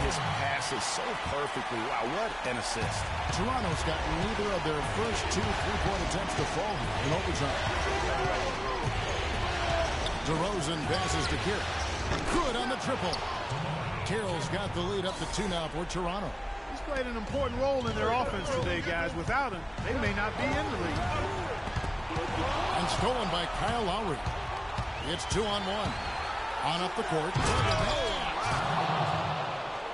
his passes so perfectly. Wow, what an assist. Toronto's got neither of their first 2 3-point attempts to fall in overtime. DeRozan passes to Carroll. Good on the triple. Carroll's got the lead up to 2 now for Toronto. He's played an important role in their offense today, guys. Without him, they may not be in the league. And stolen by Kyle Lowry. It's 2-on-1. On up the court.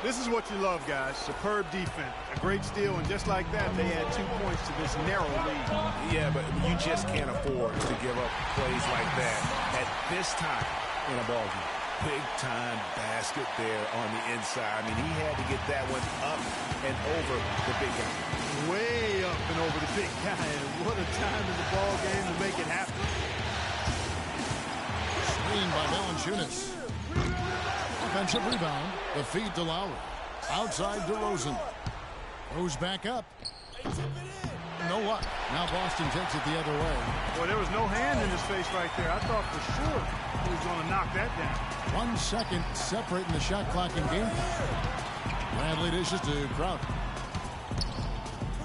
This is what you love, guys. Superb defense. A great steal, and just like that, they add 2 points to this narrow lead. Yeah, but you just can't afford to give up plays like that at this time in a ballgame. Big-time basket there on the inside. I mean, he had to get that one up and over the big guy. Way up and over the big guy, and what a time in the ball game to make it happen. Screen by Valanciunas. Offensive rebound. The feed to Lowry. Outside DeRozan. Goes back up. No luck. Now Boston takes it the other way. Boy, there was no hand in his face right there. I thought for sure he was going to knock that down. 1 second separating the shot clock and game. Bradley dishes to Crowder.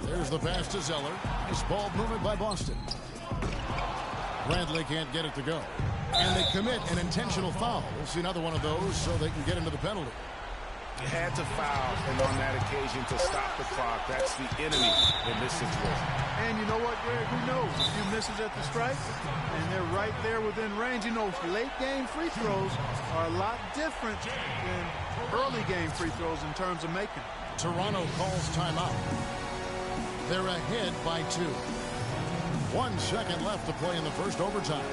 There's the pass to Zeller. Nice ball movement by Boston. Bradley can't get it to go. And they commit an intentional foul. We'll see another one of those so they can get into the penalty. You had to foul, and on that occasion to stop the clock. That's the enemy in this situation. And you know what, Greg? Who knows? A few misses at the stripe, and they're right there within range. You know, late-game free throws are a lot different than early-game free throws in terms of making. Toronto calls timeout. They're ahead by 2. 1 second left to play in the first overtime.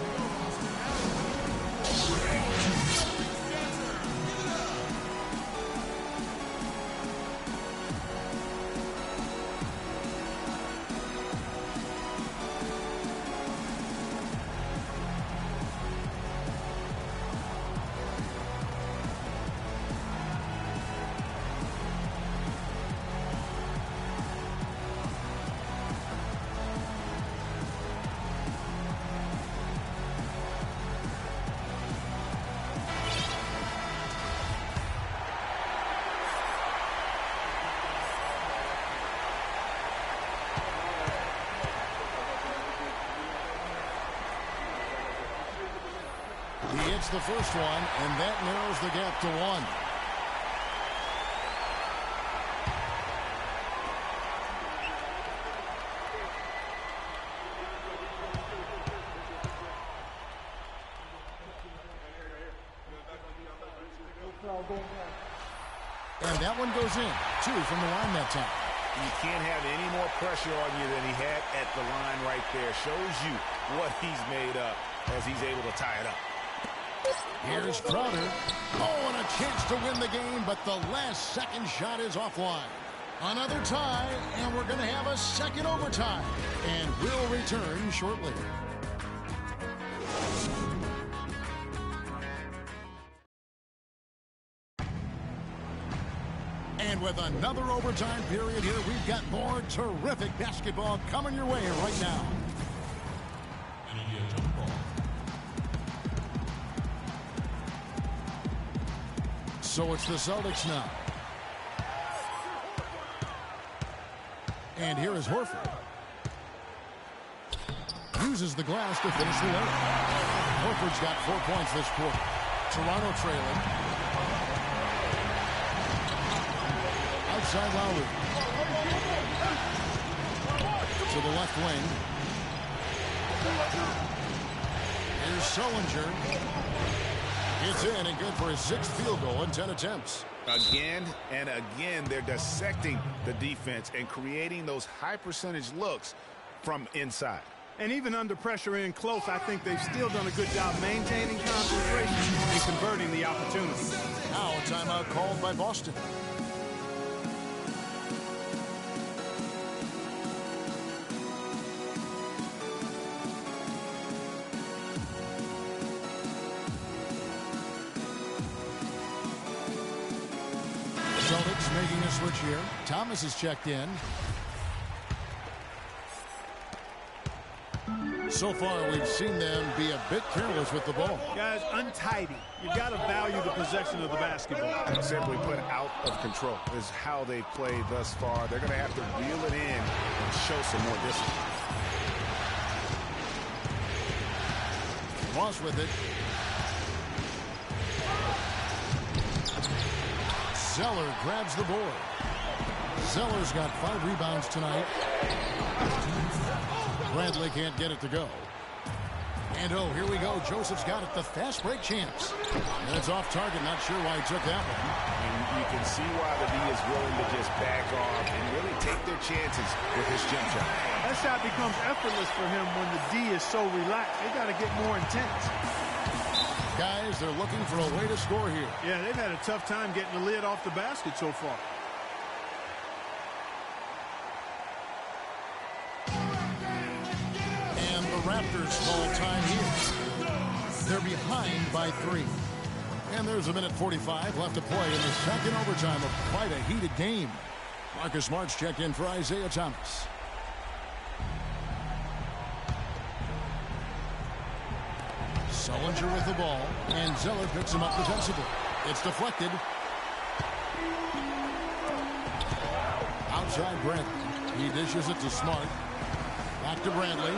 He hits the first one, and that narrows the gap to 1. And that one goes in. 2 from the line that time. You can't have any more pressure on you than he had at the line right there. Shows you what he's made up as he's able to tie it up. Here's Crowder. Oh, and a chance to win the game, but the last second shot is offline. Another tie, and we're going to have a second overtime. And we'll return shortly. And with another overtime period here, we've got more terrific basketball coming your way right now. So it's the Celtics now. And here is Horford. Uses the glass to finish the layup. Horford's got 4 points this quarter. Toronto trailing. Outside Lowry. To the left wing. Here's Sullinger. It's in and good for his 6th field goal in 10 attempts. Again and again, they're dissecting the defense and creating those high percentage looks from inside. And even under pressure in close, I think they've still done a good job maintaining concentration and converting the opportunity. Now a timeout called by Boston. Celtics making a switch here. Thomas is checked in. So far, we've seen them be a bit careless with the ball. Guys, untidy. You got to value the possession of the basketball. Simply put, out of control is how they've played thus far. They're going to have to reel it in and show some more discipline. Ross with it. Zeller grabs the board. Zeller's got 5 rebounds tonight. Bradley can't get it to go. And oh, here we go. Joseph's got it. The fast break chance. And it's off target. Not sure why he took that one. And you can see why the D is willing to just back off and really take their chances with his jump shot. That shot becomes effortless for him when the D is so relaxed. They got to get more intense. Guys, they're looking for a way to score here. Yeah, they've had a tough time getting the lid off the basket so far. And the Raptors call time here. They're behind by 3. And there's 1:45 left to play in the second overtime of quite a heated game. Marcus Smart's checked in for Isaiah Thomas. Sullinger with the ball, and Zeller picks him up defensively. It's deflected. Outside Bradley. He dishes it to Smart. Back to Bradley.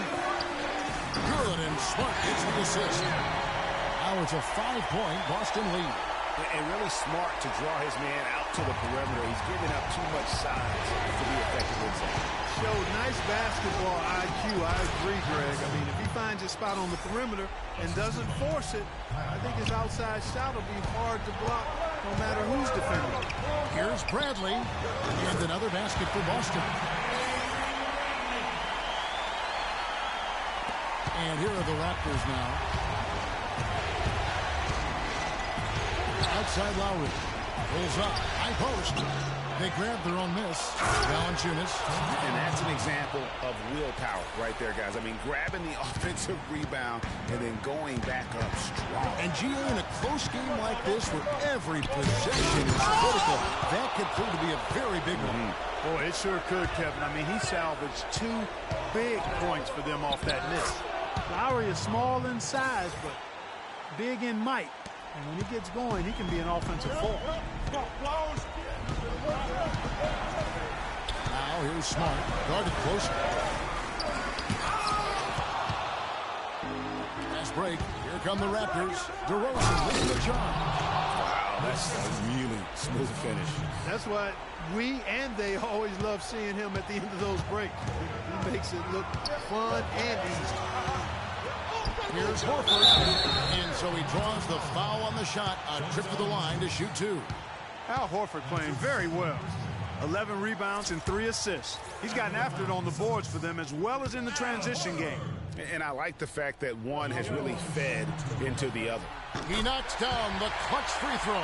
Good, and Smart gets the assist. Now it's a 5-point Boston lead. And really smart to draw his man out to the perimeter. He's giving up too much size to be effective inside. Showed nice basketball IQ. I agree, Greg. I mean, if he finds his spot on the perimeter and doesn't force it, I think his outside shot will be hard to block no matter who's defending. Here's Bradley, and another basket for Boston. And here are the Raptors now. Outside Lowry. Pulls up. High post. They grab their own miss. Valanciunas. And that's an example of willpower right there, guys. I mean, grabbing the offensive rebound and then going back up strong. And GA, in a close game like this where every possession is critical, that could prove to be a very big one. Boy, it sure could, Kevin. I mean, he salvaged 2 big points for them off that miss. Lowry is small in size, but big in might. And when he gets going, he can be an offensive force. Now here's Smart. Guarded close. Fast break. Here come the Raptors. DeRozan leading the charge. Wow, that's a really smooth finish. That's why we and they always love seeing him at the end of those breaks. He makes it look fun and easy. Here's Horford. And so he draws the foul on the shot. A trip to the line to shoot 2. Al Horford playing very well. 11 rebounds and 3 assists. He's gotten after it on the boards for them as well as in the transition game. And I like the fact that one has really fed into the other. He knocks down the clutch free throw.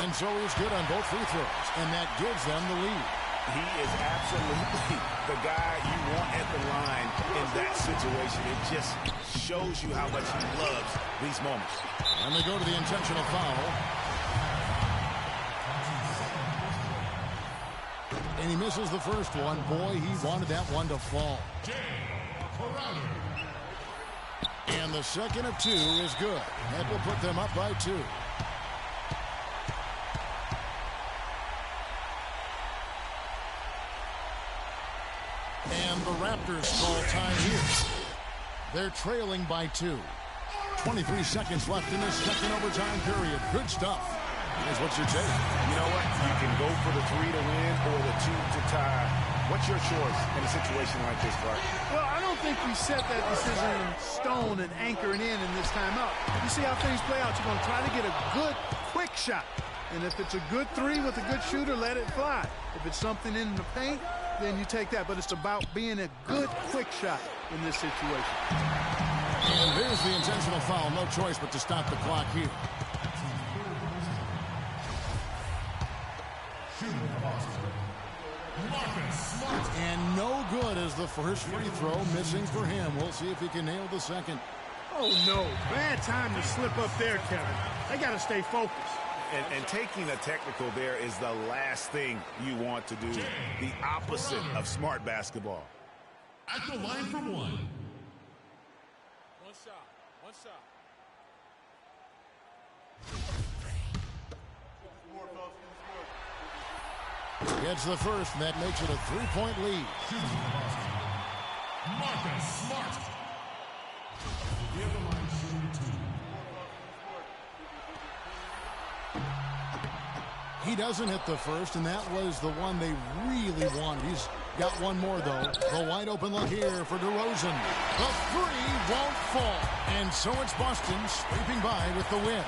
And so he's good on both free throws, and that gives them the lead. He is absolutely the guy you want at the line in that situation. It just shows you how much he loves these moments. And they go to the intentional foul. And he misses the first one. Boy, he wanted that one to fall. And the second of 2 is good. That will put them up by 2. And the Raptors call time here. They're trailing by 2. 23 seconds left in this second overtime period. Good stuff. Here's what's your take? You know what? You can go for the 3 to win or the 2 to tie. What's your choice in a situation like this, Clark? Well, I don't think you set that decision in stone and anchor it in this timeout. You see how things play out. You're going to try to get a good, quick shot. And if it's a good 3 with a good shooter, let it fly. If it's something in the paint, then you take that. But it's about being a good, quick shot in this situation. And there's the intentional foul. No choice but to stop the clock here. And no good as the first free throw, missing for him. We'll see if he can nail the second. Oh, no. Bad time to slip up there, Kevin. They got to stay focused. And taking a technical there is the last thing you want to do. The opposite of smart basketball. At the line for one. One shot. One shot. Gets the first, and that makes it a 3-point lead. Marcus Smart. The other line shooting 2. He doesn't hit the first, and that was the one they really wanted. He's got one more, though. The wide open look here for DeRozan. The three won't fall. And so it's Boston scraping by with the win.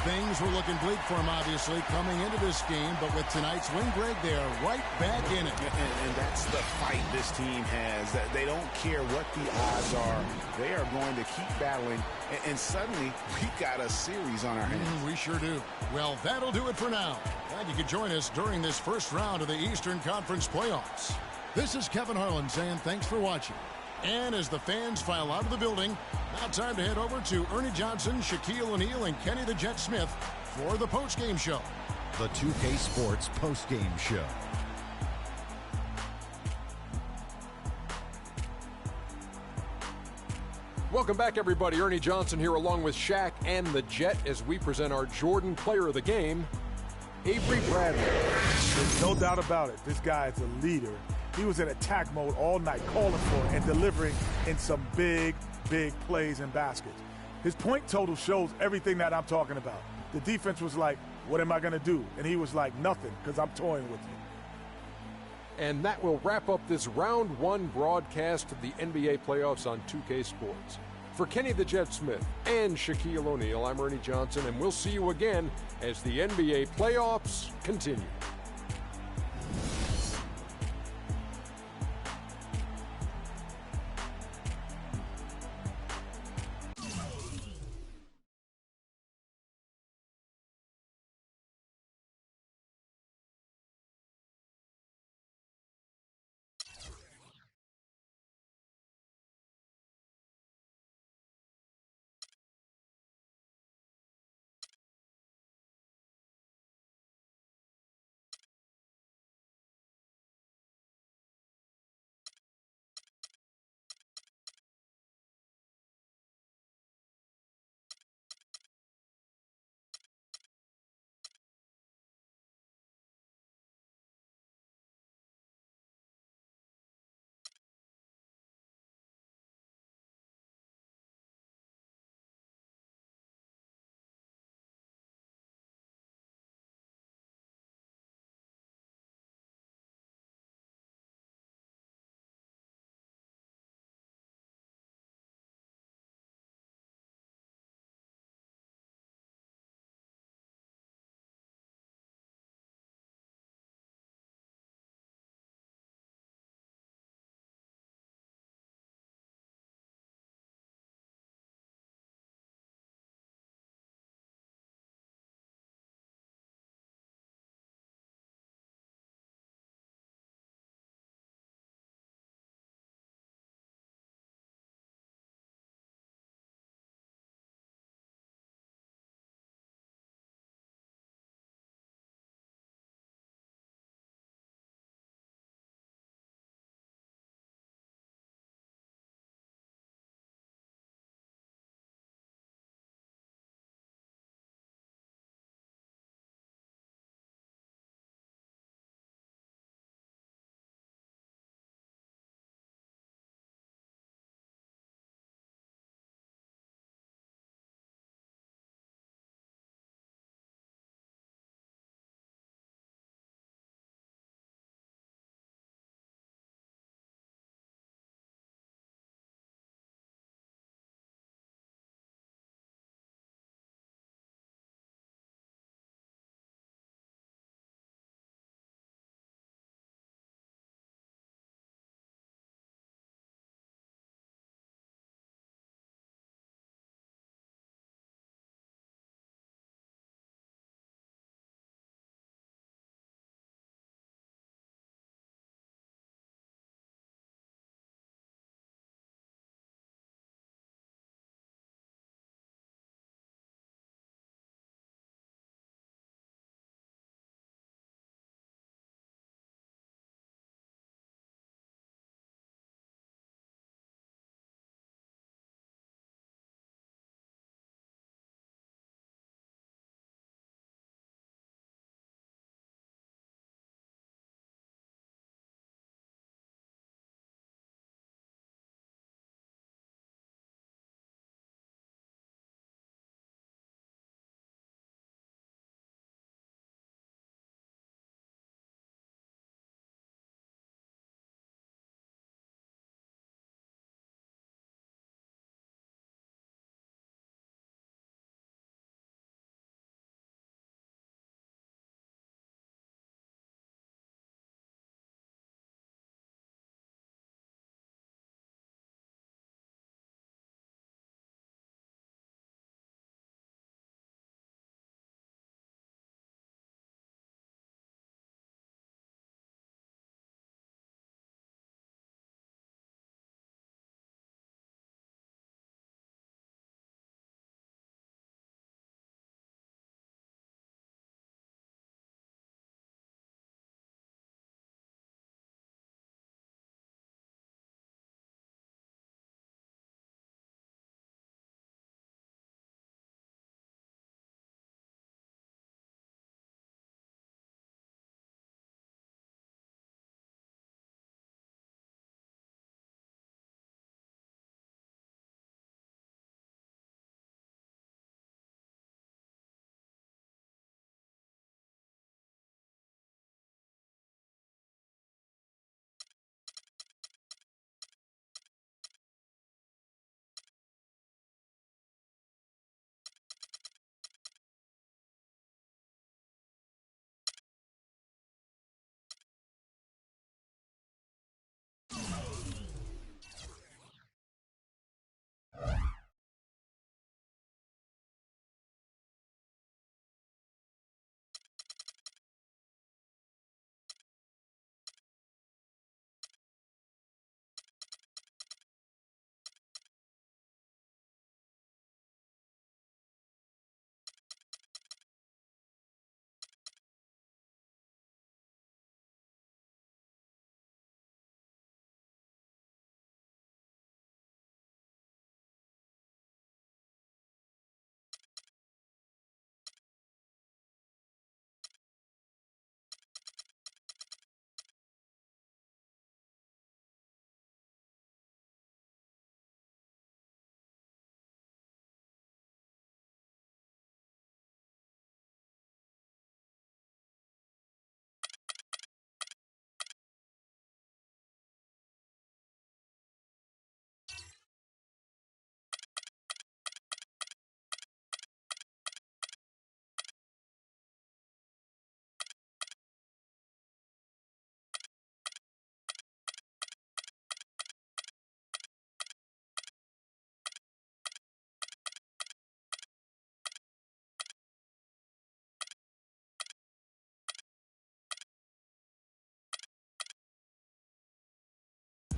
Things were looking bleak for him, obviously, coming into this game. But with tonight's win, Greg, they are right back in it. And that's the fight this team has. That they don't care what the odds are. They are going to keep battling. And suddenly, we've got a series on our hands. We sure do. Well, that'll do it for now. Glad you could join us during this first round of the Eastern Conference playoffs. This is Kevin Harlan saying thanks for watching. And as the fans file out of the building, now time to head over to Ernie Johnson, Shaquille O'Neal, and Kenny the Jet Smith for the postgame show. The 2K Sports postgame show. Welcome back, everybody. Ernie Johnson here along with Shaq and the Jet as we present our Jordan Player of the Game, Avery Bradley. There's no doubt about it. This guy is a leader. He was in attack mode all night, calling for it and delivering in some big, big plays and baskets. His point total shows everything that I'm talking about. The defense was like, what am I going to do? And he was like, nothing, because I'm toying with you. And that will wrap up this round one broadcast of the NBA playoffs on 2K Sports. For Kenny the Jet Smith and Shaquille O'Neal, I'm Ernie Johnson, and we'll see you again as the NBA playoffs continue.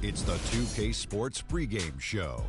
It's the 2K Sports pregame show.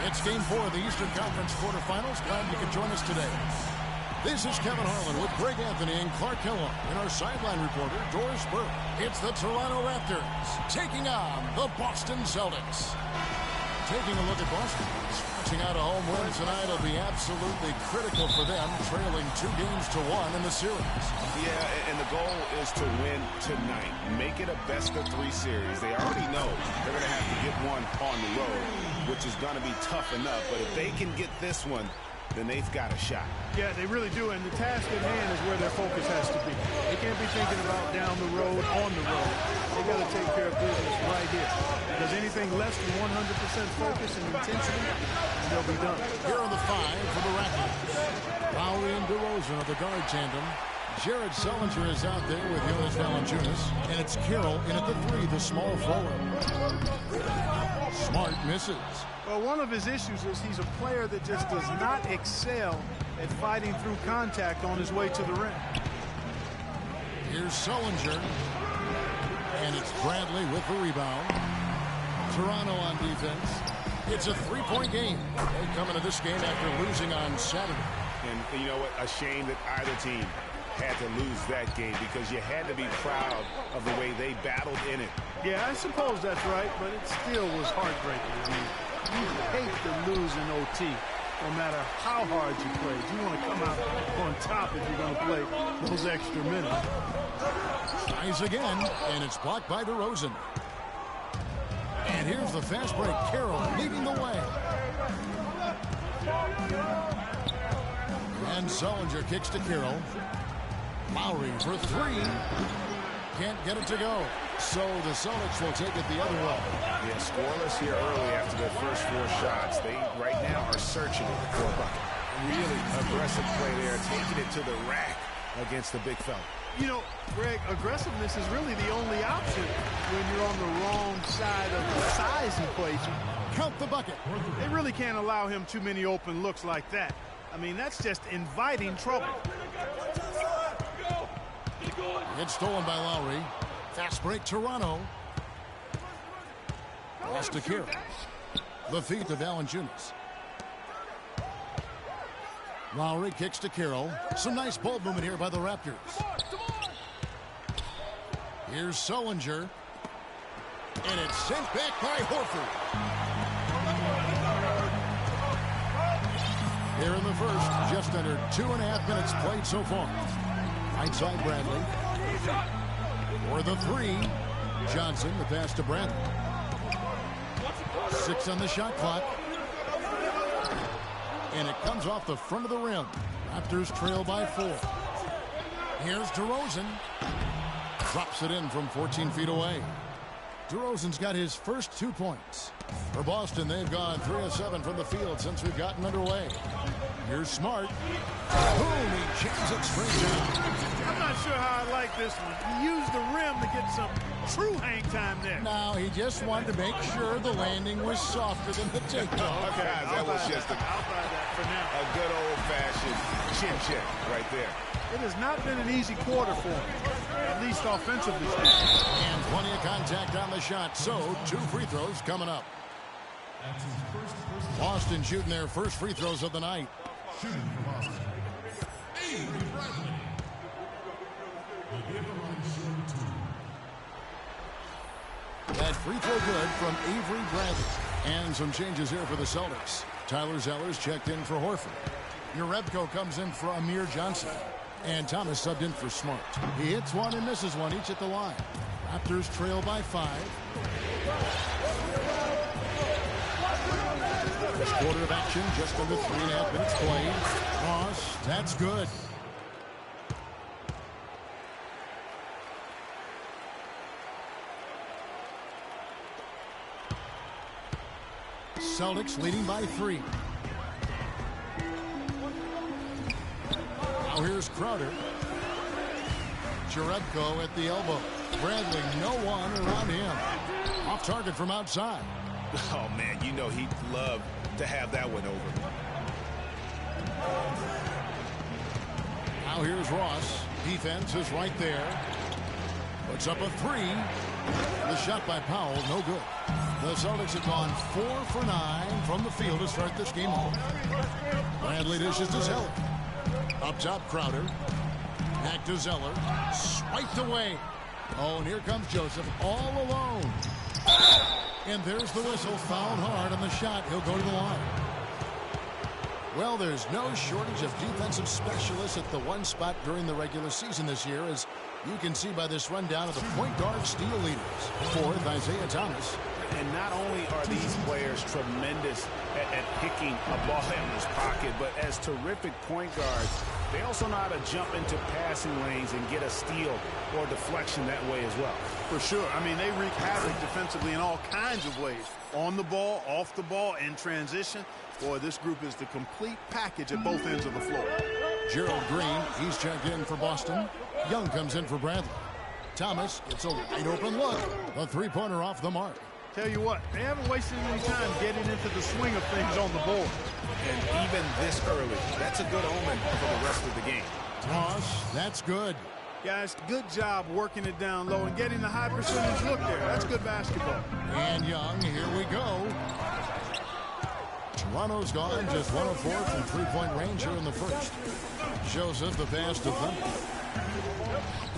It's Game 4 of the Eastern Conference quarterfinals. Glad you could join us today. This is Kevin Harlan with Greg Anthony and Clark Kellogg and our sideline reporter, Doris Burke. It's the Toronto Raptors taking on the Boston Celtics. Taking a look at Boston. Scratching out a home win tonight will be absolutely critical for them, trailing 2-1 in the series. Yeah, and the goal is to win tonight. Make it a best-of-3 series. They already know they're going to have to get one on the road, which is going to be tough enough. But if they can get this one, then they've got a shot. Yeah, they really do, and the task at hand is where their focus has to be. They can't be thinking about down the road, on the road. They got to take care of business right here. Because anything less than 100% focus and intensity, they'll be done. Here are the 5 for the Raptors. Lowry and DeRozan are the guard tandem. Jared Sullinger is out there with Jonas Valanciunas, and it's Carroll in at the 3, the small forward. Smart misses. Well, one of his issues is he's a player that just does not excel at fighting through contact on his way to the rim. Here's Sullinger. And it's Bradley with the rebound. Toronto on defense. It's a three-point game. They come into this game after losing on Saturday. And you know what? A shame that either team had to lose that game because you had to be proud of the way they battled in it. Yeah, I suppose that's right, but it still was heartbreaking. I mean, you hate to lose in OT, no matter how hard you played. You want to come out on top if you're going to play those extra minutes. Tries again, and it's blocked by DeRozan. And here's the fast break. Carroll leading the way. And Sullinger kicks to Carroll. Lowry for three. Can't get it to go. So the Celtics will take it the other way. Yeah, scoreless here early after their first 4 shots. They right now are searching for a bucket. Really aggressive play there, taking it to the rack against the big fella. You know, Greg, aggressiveness is really the only option when you're on the wrong side of the size equation. Count the bucket. They really can't allow him too many open looks like that. I mean, that's just inviting trouble. It's stolen by Lowry. Fast break, Toronto. Pass to Carroll. The feet of Valanciunas. Lowry kicks to Carroll. Some nice ball movement here by the Raptors. Here's Sullinger. And it's sent back by Horford. Here in the first, just under 2.5 minutes played so far. Right side, Bradley. For the three, Johnson, the pass to Bradley. 6 on the shot clock. And it comes off the front of the rim. Raptors trail by 4. Here's DeRozan. Drops it in from 14 feet away. DeRozan's got his first 2 points. For Boston, they've gone 3 of 7 from the field since we've gotten underway. Here's Smart. Boom, he jams it straight down. I'm not sure how I like this one. He used the rim to get some true hang time there. Now, he just wanted to make sure the landing was softer than the takeoff. Okay, that was just I'll buy that for now. a good old-fashioned chin check right there. It has not been an easy quarter for him, at least offensively. And plenty of contact on the shot, so 2 free throws coming up. Boston shooting their first free throws of the night. Shooting for Boston, Avery Bradley. Will be at the line shooting 2. That free throw good from Avery Bradley. And some changes here for the Celtics. Tyler Zeller's checked in for Horford. Urebko comes in for Amir Johnson. And Thomas subbed in for Smart. He hits one and misses one, each at the line. Raptors trail by 5. First quarter of action, just under 3.5 minutes played. Ross, that's good. Celtics leading by 3. Now here's Crowder. Jerebko at the elbow. Bradley, no one around him. Off target from outside. Oh, man, you know he'd love to have that one over. Now here's Ross. Defense is right there. Puts up a 3. The shot by Powell, no good. The Celtics have gone 4 for 9 from the field to start this game off. Bradley dishes to Zeller. Up top, Crowder. Back to Zeller. Swiped away. Oh, and here comes Joseph all alone. And there's the whistle. Fouled hard on the shot. He'll go to the line. Well, there's no shortage of defensive specialists at the one spot during the regular season this year, as you can see by this rundown of the point guard steal leaders. 4th, Isaiah Thomas. And not only are these players tremendous at picking a ball in his pocket, but as terrific point guards, they also know how to jump into passing lanes and get a steal or deflection that way as well. For sure. I mean, they wreak havoc defensively in all kinds of ways. On the ball, off the ball, in transition. Boy, this group is the complete package at both ends of the floor. Gerald Green, he's checked in for Boston. Young comes in for Bradley. Thomas, it's a wide open look. A 3-pointer off the mark. Tell you what, they haven't wasted any time getting into the swing of things on the board. And even this early, that's a good omen for the rest of the game. Toss, that's good. Guys, good job working it down low and getting the high percentage look there. That's good basketball. And Young, here we go. Toronto's gone just 1 of 4 from three-point range here in the first. Joseph, the pass to Thunder.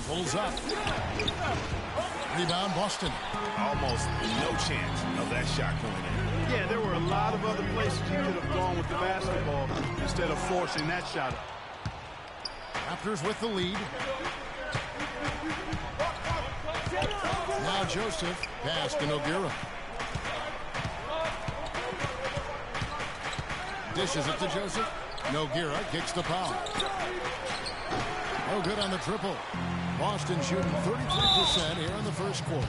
Pulls up. Rebound, Boston. Almost no chance of that shot going in. Yeah, there were a lot of other places he could have gone with the basketball instead of forcing that shot up. Raptors with the lead. Now Joseph, pass to Nogueira. Dishes it to Joseph. Nogueira kicks the foul. No good on the triple. Boston shooting 33% here in the first quarter.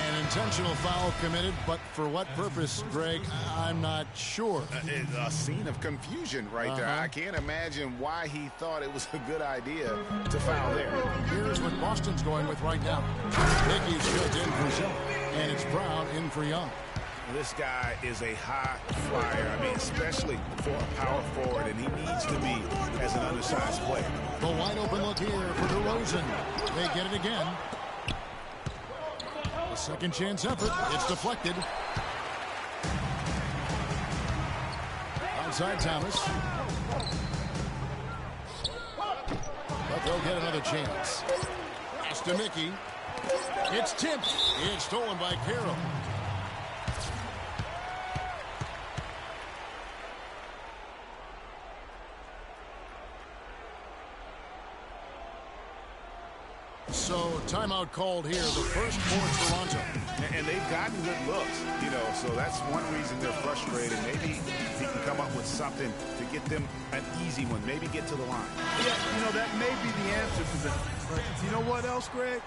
An intentional foul committed, but for what purpose, Greg, I'm not sure. A scene of confusion right there. I can't imagine why he thought it was a good idea to foul there. Here's what Boston's going with right now. Hickey's good in for Zell, and it's Brown in for Young. This guy is a high flyer. I mean, especially for a power forward, and he needs to be as an undersized player. The wide open look here for DeRozan. They get it again. A second chance effort. It's deflected. Outside Thomas. But they'll get another chance. Pass to Mickey. It's tipped. It's stolen by Carroll. So timeout called here, the first for Toronto. And they've gotten good looks, you know, so that's one reason they're frustrated. Maybe he can come up with something to get them an easy one, maybe get to the line. Yeah, you know, that may be the answer to them. But you know what else, Greg?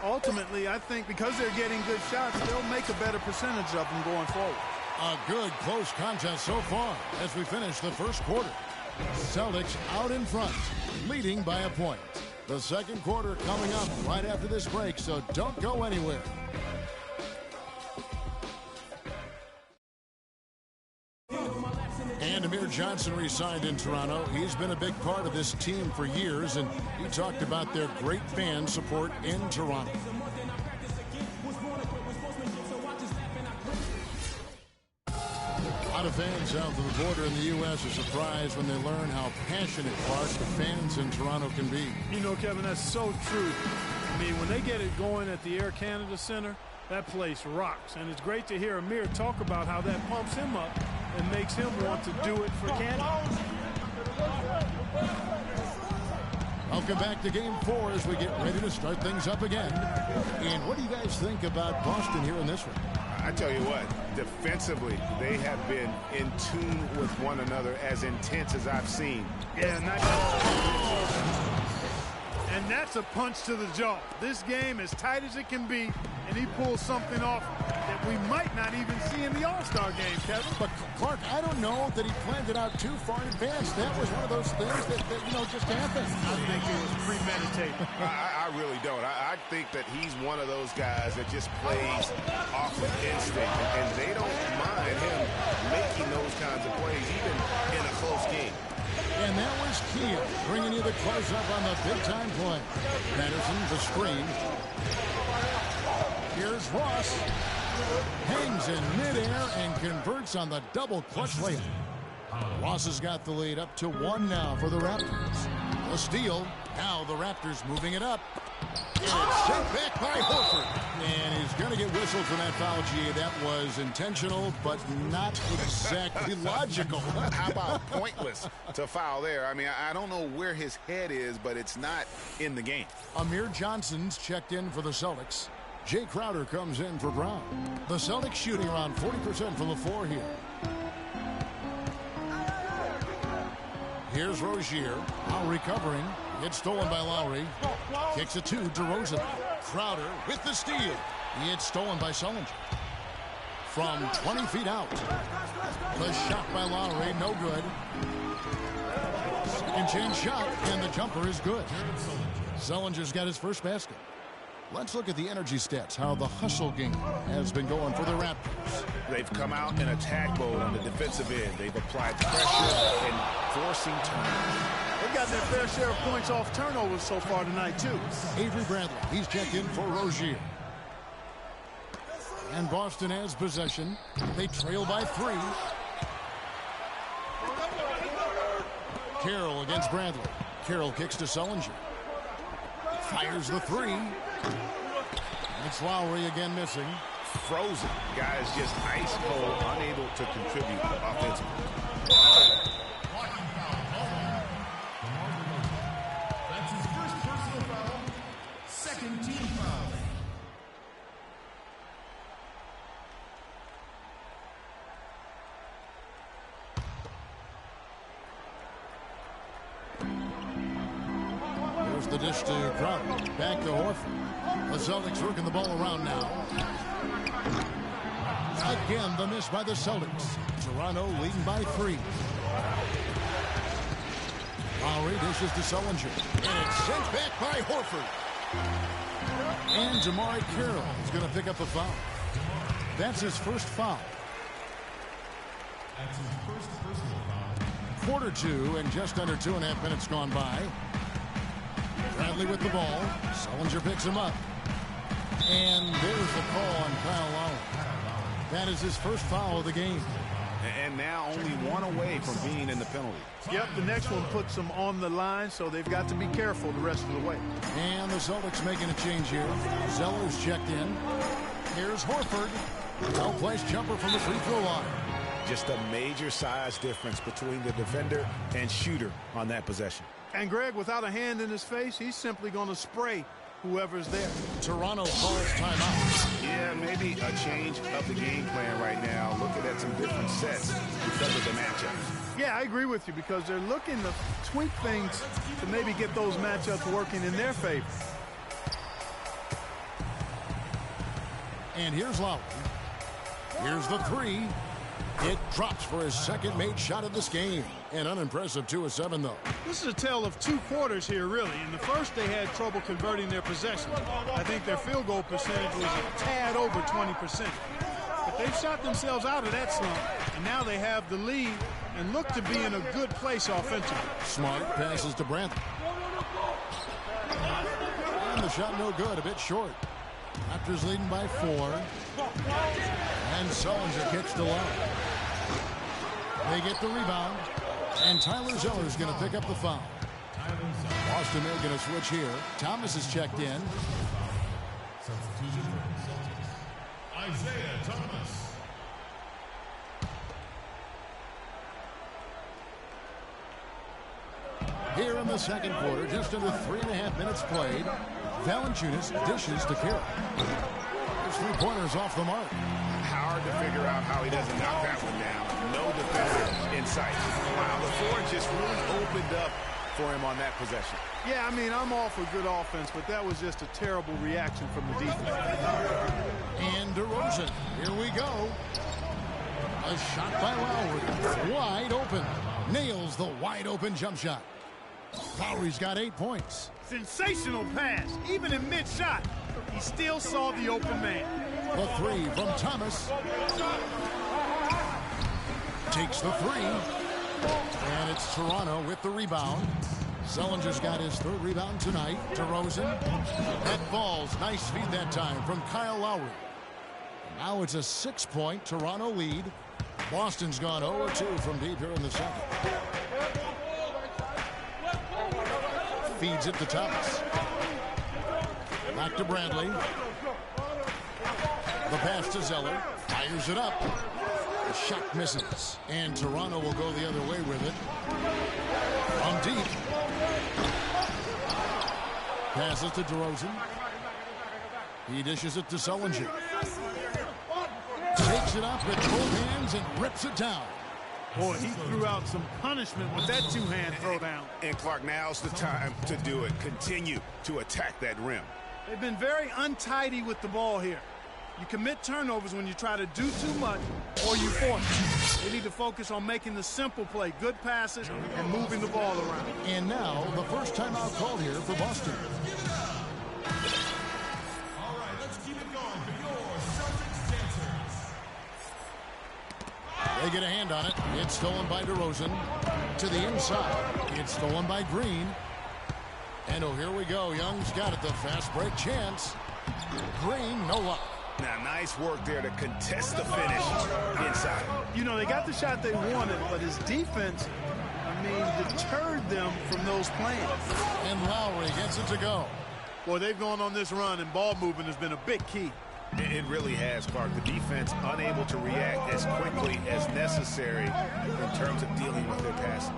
Ultimately, I think because they're getting good shots, they'll make a better percentage of them going forward. A good close contest so far as we finish the first quarter. Celtics out in front, leading by a point. The second quarter coming up right after this break, so don't go anywhere. And Amir Johnson re-signed in Toronto. He's been a big part of this team for years, and he talked about their great fan support in Toronto. A lot of fans south of the border in the U.S. are surprised when they learn how passionate the fans in Toronto can be. You know, Kevin, that's so true. I mean, when they get it going at the Air Canada Center, that place rocks. And it's great to hear Amir talk about how that pumps him up and makes him want to do it for Canada. Welcome back to Game 4 as we get ready to start things up again. And what do you guys think about Boston here in this one? I tell you what, defensively, they have been in tune with one another as intense as I've seen. Yeah, and that's a punch to the jaw. This game as tight as it can be, and he pulls something off that we might not even see in the All-Star game, Kevin. But, Clark, I don't know that he planned it out too far in advance. That was one of those things that you know, just happened. I think it was premeditated. I really don't. I think that he's one of those guys that just plays off of instinct, and they don't mind him making those kinds of plays, even in a close game. And that was Kia bringing you the close-up on the big-time play. Patterson, the screen. Here's Ross. Hangs in midair and converts on the double clutch layup. Ross has got the lead up to 1 now for the Raptors. A steal. Now the Raptors moving it up. And it's sent back by Horford. And he's going to get whistled for that foul, G. That was intentional, but not exactly logical. How about pointless to foul there? I mean, I don't know where his head is, but it's not in the game. Amir Johnson's checked in for the Celtics. Jay Crowder comes in for Brown. The Celtics shooting around 40% from the floor here. Here's Rozier. Now recovering. Gets stolen by Lowry. Kicks it to DeRozan. Crowder with the steal. It's stolen by Sullinger. From 20 feet out. The shot by Lowry, no good. Second chance shot, and the jumper is good. Sullinger's got his first basket. Let's look at the energy stats, how the hustle game has been going for the Raptors. They've come out in attack mode on the defensive end. They've applied pressure and forcing turnovers. Look gotten their fair share of points off turnovers so far tonight, too. Avery Bradley, he's checked in for Rozier. And Boston has possession. They trail by 3. Carroll against Bradley. Carroll kicks to Sullinger. Fires the 3. It's Lowry again missing. Frozen. Guys just ice cold, unable to contribute offensively. Blocking foul called on DeMar DeRozan. That's his first personal foul. Second team foul. There's the dish to Crowder. Back to Horford. The Celtics working the ball around now. Again, the miss by the Celtics. Toronto leading by 3. Lowry dishes to Sullinger. And it's sent back by Horford. And Jamari Carroll is going to pick up a foul. That's his first foul. That's his first personal foul. Quarter 2 and just under 2.5 minutes gone by. Bradley with the ball. Sullinger picks him up. And there's the call on Kyle Lowry. That is his first foul of the game. And now only one away from being in the penalty. Yep, the next one puts them on the line, so they've got to be careful the rest of the way. And the Celtics making a change here. Zeller's checked in. Here's Horford. Well-placed jumper from the free throw line. Just a major size difference between the defender and shooter on that possession. And Greg, without a hand in his face, he's simply going to spray whoever's there. Toronto calls timeout. Yeah, maybe a change of the game plan right now. Looking at some different sets because of the matchups. Yeah, I agree with you because they're looking to tweak things to maybe get those matchups working in their favor. And here's Lowry. Here's the 3. It drops for his second made shot of this game. An unimpressive 2 of 7, though. This is a tale of 2 quarters here, really. In the first, they had trouble converting their possession. I think their field goal percentage was a tad over 20%. But they've shot themselves out of that slump, and now they have the lead and look to be in a good place offensively. Smart passes to Bradley. And the shot no good, a bit short. Raptors leading by 4. And Sullinger kicks to low. They get the rebound. And Tyler Zeller's going to pick up the foul. Boston making a switch here. Thomas is checked in. Substitution for the Celtics. Isaiah Thomas. Here in the second quarter, just under 3.5 minutes played. Valanciunas dishes to Carroll. There's 3-pointers off the mark. Hard to figure out how he doesn't knock that one down. No defender in sight. Wow, the floor just really opened up for him on that possession. Yeah, I mean, I'm all for good offense, but that was just a terrible reaction from the defense. And DeRozan, here we go. A shot by Lowry. Wide open. Nails the wide open jump shot. Lowry's got 8 points. Sensational pass. Even in mid-shot, he still saw the open man. The 3 from Thomas. Takes the 3. And it's Toronto with the rebound. Sullinger's got his 3rd rebound tonight. DeRozan. That falls. Nice feed that time from Kyle Lowry. Now it's a 6-point Toronto lead. Boston's gone 0-2 from deep here in the second. Feeds it to Thomas. Back to Bradley. The pass to Zeller. Fires it up. The shot misses. And Toronto will go the other way with it. From deep. Passes to DeRozan. He dishes it to Sullinger. Takes it up with both hands and rips it down. Boy, he threw out some punishment with that 2-hand throwdown. And Clark, now's the time to do it. Continue to attack that rim. They've been very untidy with the ball here. You commit turnovers when you try to do too much or you force it. They need to focus on making the simple play, good passes, and moving the ball around. And now, the first timeout called here for Boston. All right, let's keep it going for your Celtics dancers. They get a hand on it. It's stolen by DeRozan. To the inside. It's stolen by Green. And oh, here we go. Young's got it. The fast break chance. Green, no luck. Now, nice work there to contest the finish inside. You know, they got the shot they wanted, but his defense, deterred them from those plans. And Lowry gets it to go. Boy, they've gone on this run, and ball movement has been a big key. It really has, Clark. The defense unable to react as quickly as necessary in terms of dealing with their passing.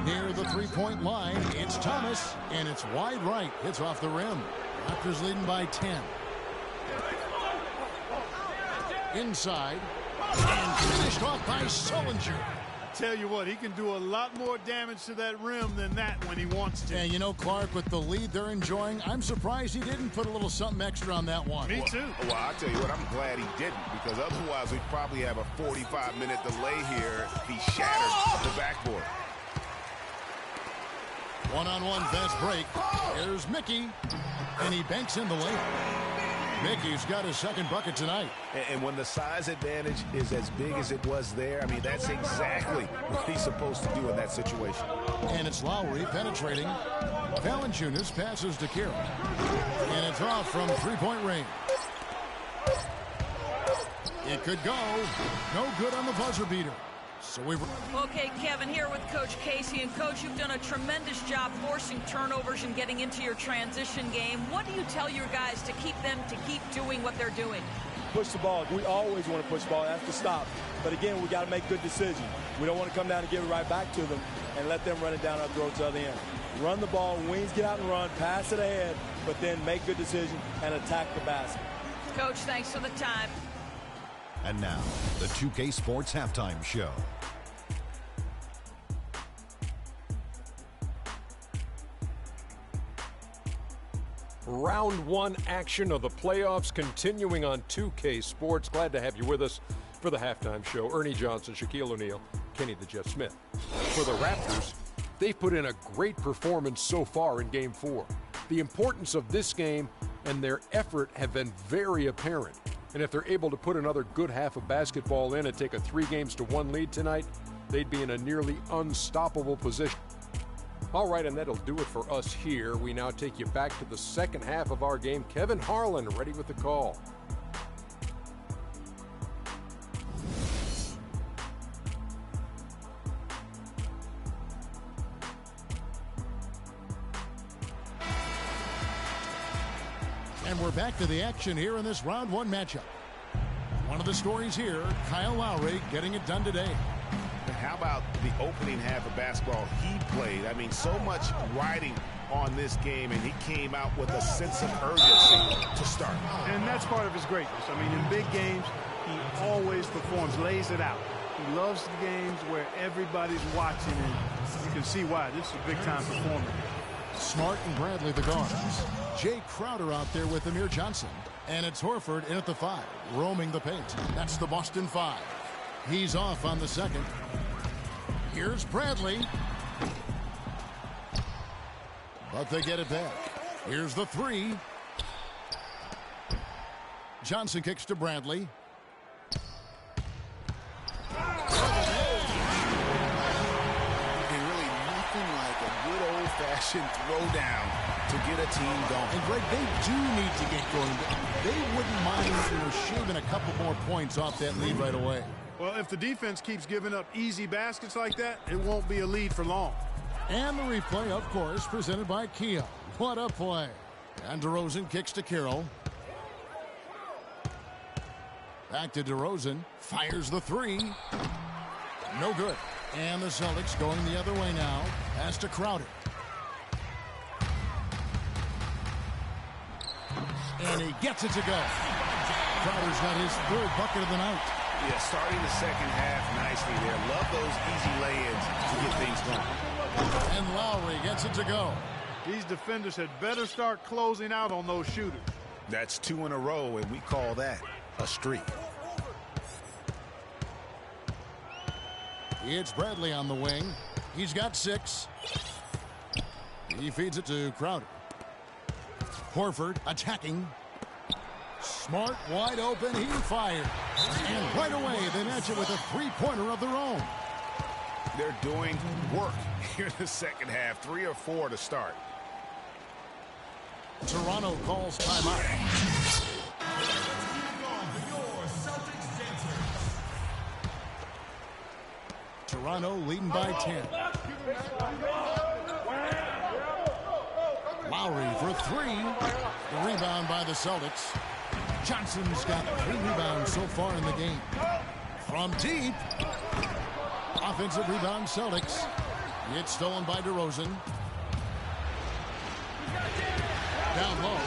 Near the three-point line, it's Thomas, and it's wide right. Hits off the rim. Raptors leading by 10. Inside, and finished off by Sullinger. Tell you what, he can do a lot more damage to that rim than that when he wants to. And you know, Clark, with the lead they're enjoying, I'm surprised he didn't put a little something extra on that one. Me too. Well, I'll tell you what, I'm glad he didn't, because otherwise we'd probably have a 45-minute delay here if he shattered the backboard. One-on-one fast break. Here's Mickey, and he banks in the lane. Mickey's got his second bucket tonight. And when the size advantage is as big as it was there, that's exactly what he's supposed to do in that situation. And it's Lowry penetrating. Valanciunas passes to Kira. And it's off from three-point range. It could go. No good on the buzzer beater. So Okay, Kevin, here with Coach Casey. And, Coach, you've done a tremendous job forcing turnovers and getting into your transition game. What do you tell your guys to keep doing what they're doing? Push the ball. We always want to push the ball. That's the stop. But, again, we got to make good decisions. We don't want to come down and give it right back to them and let them run it down our throats to the other end. Run the ball, wings get out and run, pass it ahead, but then make good decisions and attack the basket. Coach, thanks for the time. And now, the 2K Sports Halftime Show. Round one action of the playoffs continuing on 2K Sports. Glad to have you with us for the halftime show. Ernie Johnson, Shaquille O'Neal, Kenny the Jet Smith. For the Raptors, they've put in a great performance so far in Game 4. The importance of this game and their effort have been very apparent. And if they're able to put another good half of basketball in and take a 3-1 lead tonight, they'd be in a nearly unstoppable position. All right, and that'll do it for us here. We now take you back to the second half of our game. Kevin Harlan ready with the call. And we're back to the action here in this round one matchup. One of the stories here, Kyle Lowry getting it done today. How about the opening half of basketball he played? So much riding on this game, and he came out with a sense of urgency to start. And that's part of his greatness. In big games, he always performs, lays it out. He loves the games where everybody's watching, and you can see why. This is a big-time performer. Smart and Bradley the guards. Jay Crowder out there with Amir Johnson. And it's Horford in at the 5, roaming the paint. That's the Boston 5. He's off on the second. Here's Bradley. But they get it back. Here's the 3. Johnson kicks to Bradley. Old-fashioned throwdown to get a team going. And Greg, they do need to get going. They wouldn't mind, shaving a couple more points off that lead right away. Well, if the defense keeps giving up easy baskets like that, it won't be a lead for long. And the replay, of course, presented by Kia. What a play. And DeRozan kicks to Carroll. Back to DeRozan. Fires the 3. No good. And the Celtics going the other way now. Pass to Crowder. And he gets it to go. Crowder's got his 3rd bucket of the night. Yeah, starting the second half nicely there. Love those easy lay-ins to get things going. And Lowry gets it to go. These defenders had better start closing out on those shooters. That's 2 in a row, and we call that a streak. It's Bradley on the wing. He's got 6. He feeds it to Crowder. Horford attacking. Smart, wide open, he fires. And right away, they match it with a 3-pointer of their own. They're doing work here in the second half. 3 or 4 to start. Toronto calls timeout. Toronto leading by 10. Lowry for 3. The rebound by the Celtics. Johnson's got 3 rebounds so far in the game. From deep. Offensive rebound Celtics. It's stolen by DeRozan. Down low.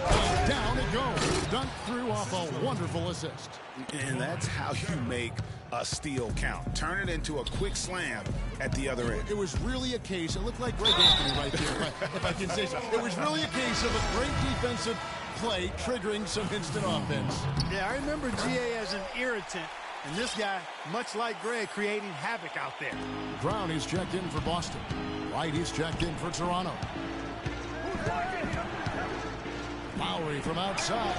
And down it goes. Dunked through off a wonderful assist. And that's how you make a steal count. Turn it into a quick slam at the other end. It was really a case, it looked like Greg Anthony right there, if I can say so. It was really a case of a great defensive play triggering some instant offense. Yeah, I remember GA as an irritant, and this guy, much like Greg, creating havoc out there. Brown is checked in for Boston. White is checked in for Toronto. Lowry from outside.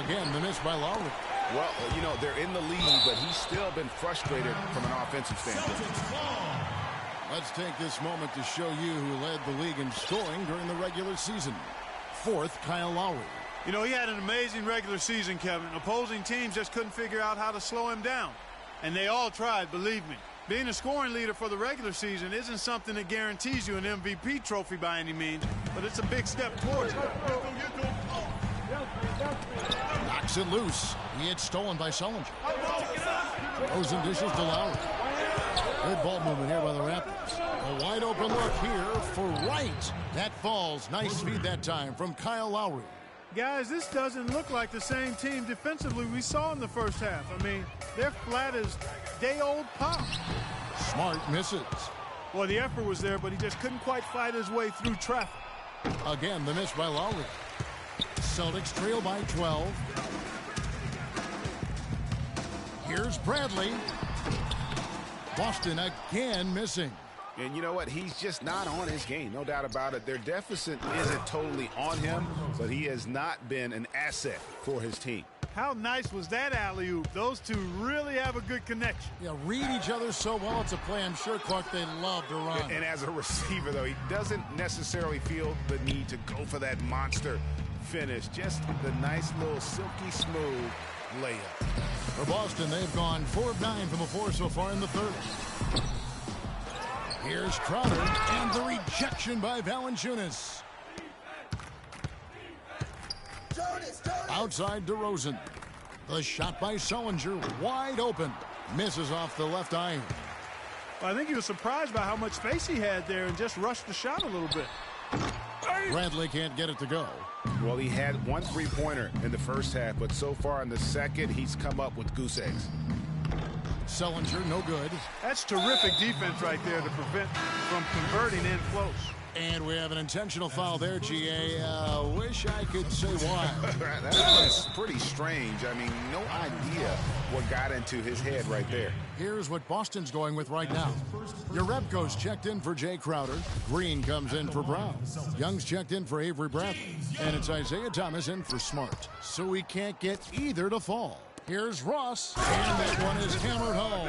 Again, the miss by Lowry. Well, you know, they're in the lead, but he's still been frustrated from an offensive standpoint. Let's take this moment to show you who led the league in scoring during the regular season. 4th, Kyle Lowry. You know, he had an amazing regular season, Kevin. Opposing teams just couldn't figure out how to slow him down. And they all tried, believe me. Being a scoring leader for the regular season isn't something that guarantees you an MVP trophy by any means, but it's a big step towards it. Knocks it loose. He hits stolen by Sullinger. Rosen dishes to Lowry. Good ball movement here by the Raptors. A wide open look here for Wright. That falls. Nice feed that time from Kyle Lowry. Guys, this doesn't look like the same team defensively we saw in the first half. I mean, they're flat as day-old pop. Smart misses. Well, the effort was there, but he just couldn't quite fight his way through traffic. Again, the miss by Lowry. Celtics trail by 12. Here's Bradley. Boston again missing. And you know what? He's just not on his game. No doubt about it. Their deficit isn't totally on him, but he has not been an asset for his team. How nice was that alley-oop? Those two really have a good connection. Yeah, read each other so well. It's a play I'm sure, Clark, they love to run. And as a receiver, though, he doesn't necessarily feel the need to go for that monster finish. Just the nice little silky smooth layup. For Boston, they've gone 4 of 9 from the floor so far in the third. Here's Crowder, and the rejection by Valanciunas. Outside DeRozan. The shot by Sullinger, wide open. Misses off the left iron. Well, I think he was surprised by how much space he had there and just rushed the shot a little bit. Bradley can't get it to go. Well, he had 1 3-pointer in the first half, but so far in the second, he's come up with goose eggs. Sullinger, no good. That's terrific defense right there to prevent from converting in close. And we have an intentional foul there, GA. Wish I could say why. That was pretty strange. I mean, no idea what got into his head right there. Here's what Boston's going with right now. Jerebko's checked in for Jay Crowder. Green comes in for Brown. Young's checked in for Avery Bradley. And it's Isaiah Thomas in for Smart. So we can't get either to fall. Here's Ross, and that one is hammered home.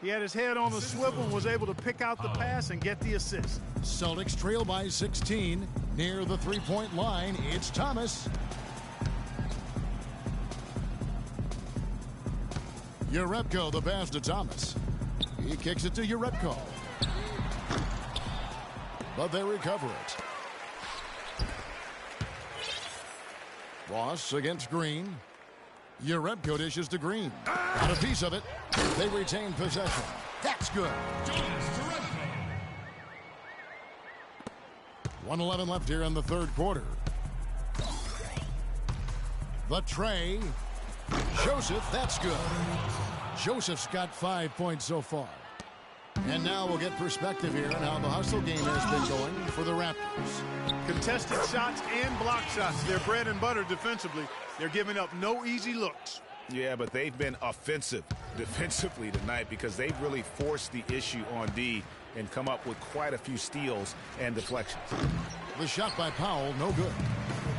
He had his head on the swivel and was able to pick out the pass and get the assist. Celtics trail by 16. Near the three-point line, it's Thomas. Jerebko, the pass to Thomas. He kicks it to Jerebko. But they recover it. Ross against Green. Jerebko dishes to Green. Got a piece of it. They retain possession. That's good. 1:11 left here in the third quarter. The tray. Joseph, that's good. Joseph's got 5 points so far. And now we'll get perspective here on how the hustle game has been going for the Raptors. Contested shots and block shots. They're bread and butter defensively. They're giving up no easy looks. Yeah, but they've been offensive defensively tonight because they've really forced the issue on D and come up with quite a few steals and deflections. The shot by Powell, no good.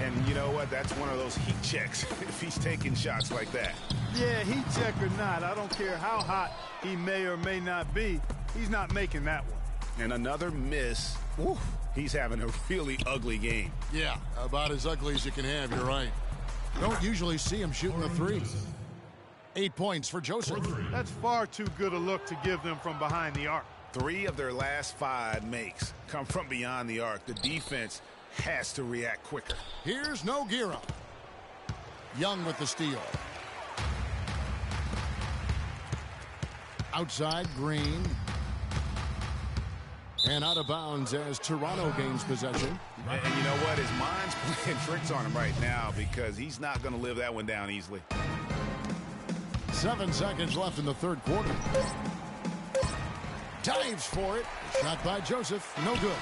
And you know what? That's one of those heat checks if he's taking shots like that. Yeah, heat check or not, I don't care how hot he may or may not be, he's not making that one. And another miss. Oof, he's having a really ugly game. Yeah, about as ugly as you can have, you're right. Don't usually see him shooting the three. 8 points for Joseph. That's far too good a look to give them from behind the arc. 3 of their last 5 makes come from beyond the arc. The defense has to react quicker. Here's Nogueira. Young with the steal. Outside, Green. And out of bounds as Toronto gains possession. And you know what? His mind's playing tricks on him right now because he's not going to live that one down easily. 7 seconds left in the third quarter. Dives for it. Shot by Joseph. No good.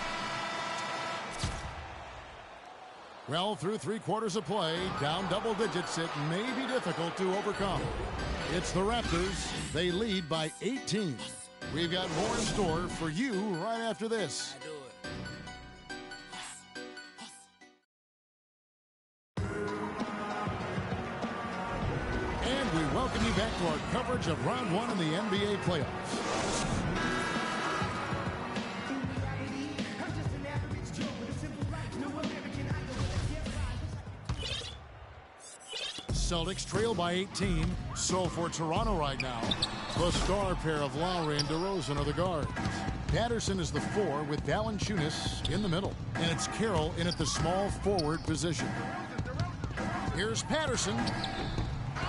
Well, through 3 quarters of play, down double digits, it may be difficult to overcome. It's the Raptors. They lead by 18. We've got more in store for you right after this. And we welcome you back to our coverage of round 1 in the NBA playoffs. Celtics trail by 18. So for Toronto right now, the star pair of Lowry and DeRozan are the guards. Patterson is the 4 with Valanciunas in the middle. And it's Carroll in at the small forward position. Here's Patterson.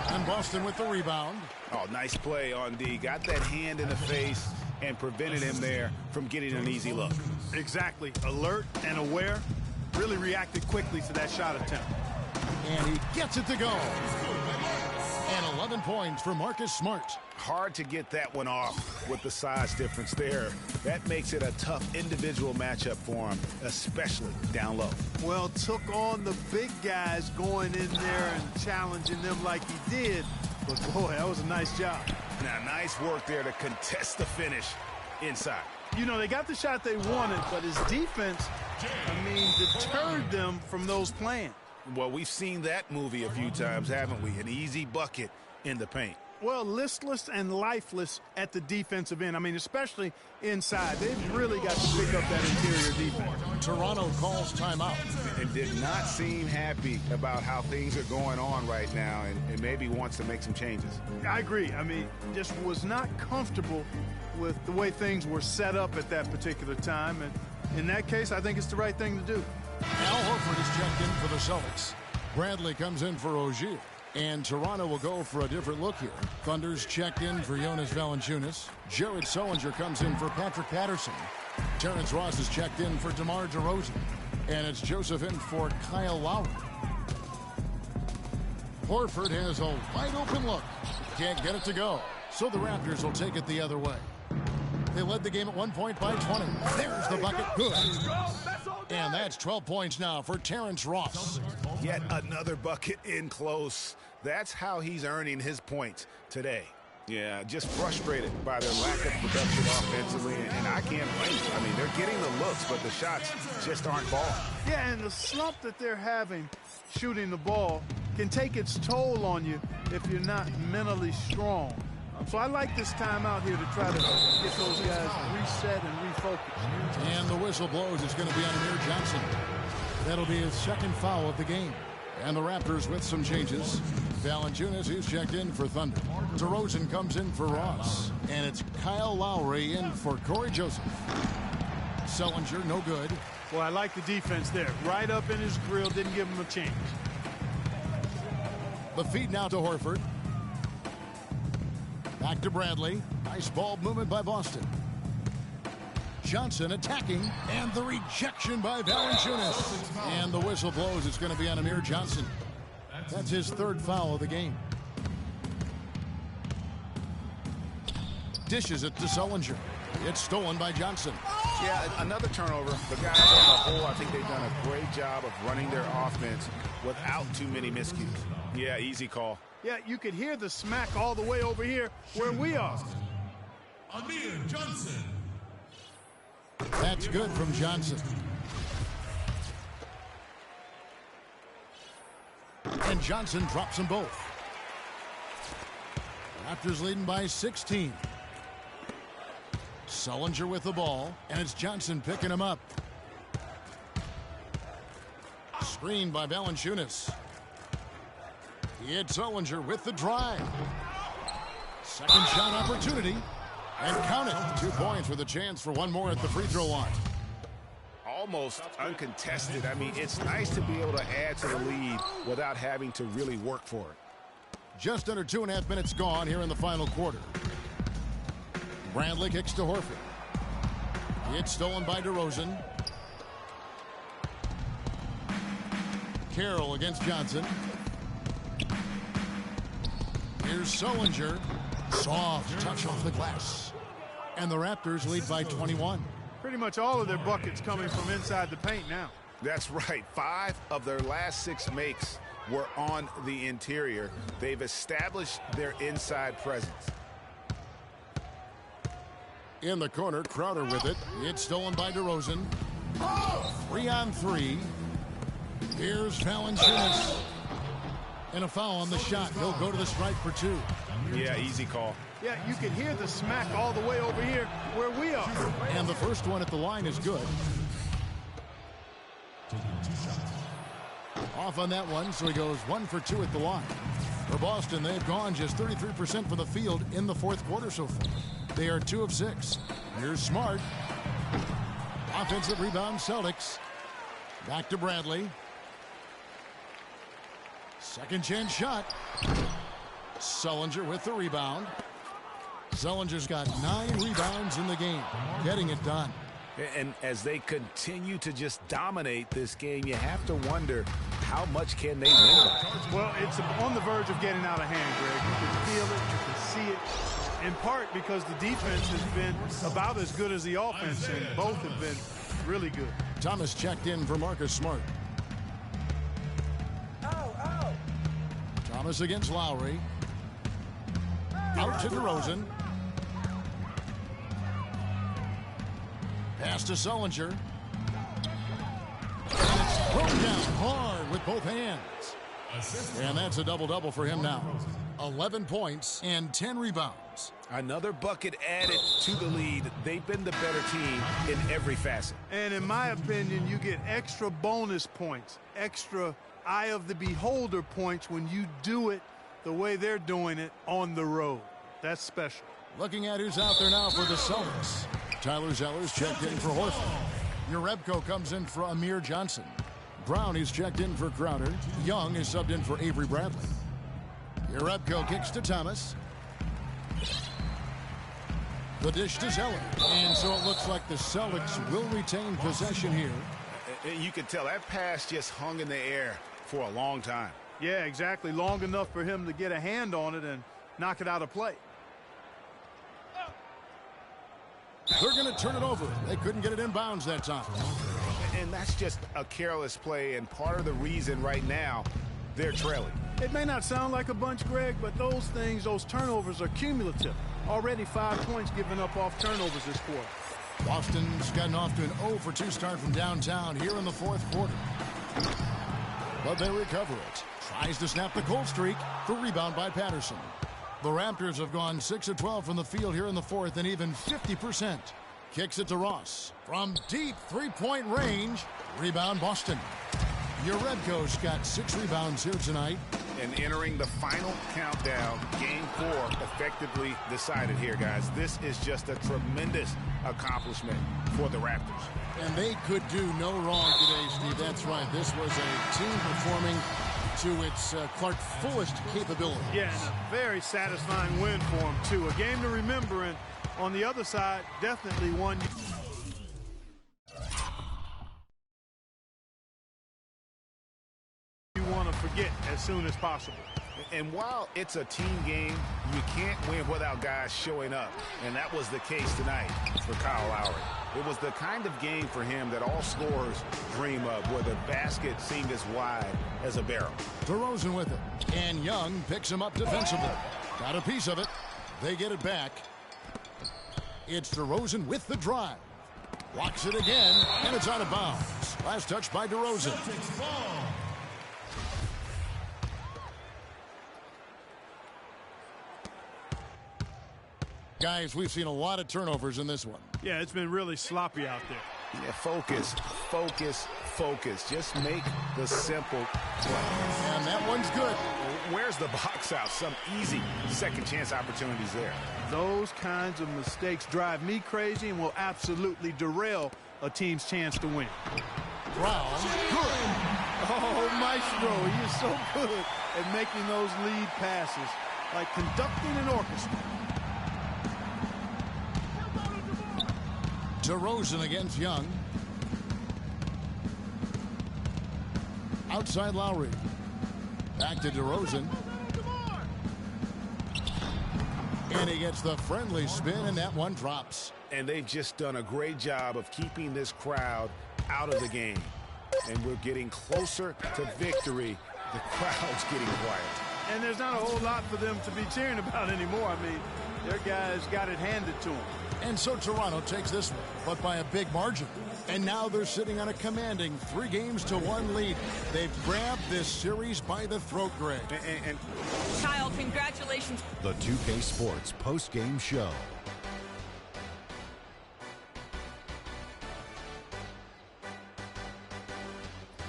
And Boston with the rebound. Oh, nice play on D. Got that hand in the face and prevented him there from getting an easy look. Exactly. Alert and aware. Really reacted quickly to that shot attempt. And he gets it to go. And 11 points for Marcus Smart. Hard to get that one off with the size difference there. That makes it a tough individual matchup for him, especially down low. Well, took on the big guys going in there and challenging them like he did. But, boy, that was a nice job. Now, nice work there to contest the finish inside. You know, they got the shot they wanted, but his defense, deterred them from those plans. Well, we've seen that movie a few times, haven't we? An easy bucket in the paint. Well, listless and lifeless at the defensive end. Especially inside. They've really got to pick up that interior defense. Toronto calls timeout. And did not seem happy about how things are going on right now and maybe wants to make some changes. I agree. Just was not comfortable with the way things were set up at that particular time. And in that case, I think it's the right thing to do. Al Horford is checked in for the Celtics. Bradley comes in for Ogier. And Toronto will go for a different look here. Thunder's checked in for Jonas Valanciunas. Jared Sullinger comes in for Patrick Patterson. Terrence Ross is checked in for DeMar DeRozan. And it's Joseph in for Kyle Lowry. Horford has a wide open look. Can't get it to go. So the Raptors will take it the other way. They led the game at 1 point by 20. There's the bucket. Good. And that's 12 points now for Terrence Ross. Yet another bucket in close. That's how he's earning his points today. Yeah, just frustrated by their lack of production offensively, and I can't blame them. They're getting the looks, but the shots just aren't falling. Yeah, and the slump that they're having shooting the ball can take its toll on you if you're not mentally strong. So I like this time out here to try to get those guys reset and refocused. And the whistle blows. It's going to be on Amir Johnson. That'll be his second foul of the game. And the Raptors with some changes. Valanciunas, who's checked in for Thunder. DeRozan comes in for Ross. And it's Kyle Lowry in for Corey Joseph. Sullinger, no good. Well, I like the defense there. Right up in his grill, didn't give him a chance. The feed now to Horford. Back to Bradley. Nice ball movement by Boston. Johnson attacking, and the rejection by Valanciunas. And the whistle blows. It's going to be on Amir Johnson. That's his third foul of the game. Dishes it to Sullinger. It's stolen by Johnson. Yeah, another turnover. The guys on the whole, I think they've done a great job of running their offense without too many miscues. Yeah, easy call. Yeah, you could hear the smack all the way over here where we are. Amir Johnson. That's good from Johnson. And Johnson drops them both. Raptors leading by 16. Sullinger with the ball, and it's Johnson picking him up. Screen by Valanciunas. It's Sullinger with the drive. Second shot opportunity. And count it. 2 points with a chance for one more at the free throw line. Almost uncontested. I mean, it's nice to be able to add to the lead without having to really work for it. Just under 2.5 minutes gone here in the final quarter. Bradley kicks to Horford. It's stolen by DeRozan. Carroll against Johnson. Here's Sullinger. Soft touch off the glass. And the Raptors lead by 21. Pretty much all of their buckets coming from inside the paint now. That's right. 5 of their last 6 makes were on the interior. They've established their inside presence. In the corner, Crowder with it. It's stolen by DeRozan. 3-on-3. Here's Valanciunas. And a foul on the shot. He'll go to the stripe for 2. Yeah, easy call. Yeah, you can hear the smack all the way over here where we are. And the first one at the line is good. Off on that one, so he goes 1 for 2 at the line. For Boston, they've gone just 33% from the field in the fourth quarter so far. They are 2 of 6. Here's Smart. Offensive rebound, Celtics. Back to Bradley. Second chance shot. Sullinger with the rebound. Sullinger's got 9 rebounds in the game, getting it done. And as they continue to just dominate this game, you have to wonder how much can they win by. Well, it's on the verge of getting out of hand, Greg. You can feel it, you can see it, in part because the defense has been about as good as the offense, and both have been really good. Thomas checked in for Marcus Smart. Thomas against Lowry. Out to DeRozan. Pass to Sullinger. And it's thrown down hard with both hands. And that's a double-double for him now. 11 points and 10 rebounds. Another bucket added to the lead. They've been the better team in every facet. And in my opinion, you get extra bonus points, extra eye of the beholder points when you do it the way they're doing it on the road. That's special. Looking at who's out there now for the Celtics. Tyler Zeller's checked in for Horford. Urebko comes in for Amir Johnson. Brown is checked in for Crowder. Young is subbed in for Avery Bradley. Urebko kicks to Thomas. The dish to Zeller. And so it looks like the Celtics will retain possession here. You can tell that pass just hung in the air for a long time. Yeah, exactly. Long enough for him to get a hand on it and knock it out of play. They're going to turn it over. They couldn't get it in bounds that time. And that's just a careless play, and part of the reason right now they're trailing. It may not sound like a bunch, Greg, but those things, those turnovers are cumulative. Already 5 points given up off turnovers this quarter. Boston's gotten off to an 0-for-2 start from downtown here in the fourth quarter. But they recover it. Tries to snap the cold streak. The rebound by Patterson. The Raptors have gone 6 of 12 from the field here in the fourth and even 50%. Kicks it to Ross. From deep three-point range. Rebound Boston. Urebko's got 6 rebounds here tonight. And entering the final countdown, game 4 effectively decided here, guys. This is just a tremendous accomplishment for the Raptors. And they could do no wrong today, Steve. That's right. This was a team performing to its Clark fullest capability. Yeah, and a very satisfying win for them, too. A game to remember, and on the other side, definitely one you want to forget as soon as possible. And while it's a team game, you can't win without guys showing up. And that was the case tonight for Kyle Lowry. It was the kind of game for him that all scorers dream of, where the basket seemed as wide as a barrel. DeRozan with it. And Young picks him up defensively. Got a piece of it. They get it back. It's DeRozan with the drive. Blocks it again, and it's out of bounds. Last touch by DeRozan. Guys, we've seen a lot of turnovers in this one. Yeah, it's been really sloppy out there. Yeah, focus, focus, focus. Just make the simple play. And that one's good. Where's the box out? Some easy second chance opportunities there. Those kinds of mistakes drive me crazy and will absolutely derail a team's chance to win. Brown, good. Oh, Maestro, he is so good at making those lead passes, like conducting an orchestra. DeRozan against Young. Outside Lowry. Back to DeRozan. And he gets the friendly spin, and that one drops. And they've just done a great job of keeping this crowd out of the game. And we're getting closer to victory. The crowd's getting quiet. And there's not a whole lot for them to be cheering about anymore. I mean, their guys got it handed to them. And so Toronto takes this one, but by a big margin. And now they're sitting on a commanding 3-1 lead. They've grabbed this series by the throat, Greg. Kyle, congratulations. The 2K Sports post-game show.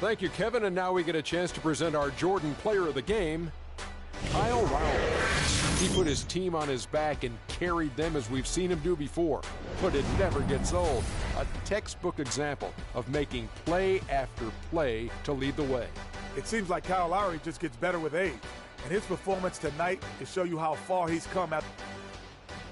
Thank you, Kevin. And now we get a chance to present our Jordan Player of the Game, Kyle Lowry. He put his team on his back and carried them as we've seen him do before. But it never gets old. A textbook example of making play after play to lead the way. It seems like Kyle Lowry just gets better with age. And his performance tonight will show you how far he's come.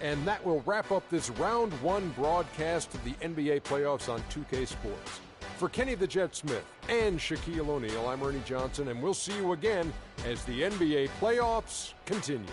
And that will wrap up this round one broadcast of the NBA playoffs on 2K Sports. For Kenny the Jet Smith and Shaquille O'Neal, I'm Ernie Johnson, and we'll see you again as the NBA playoffs continue.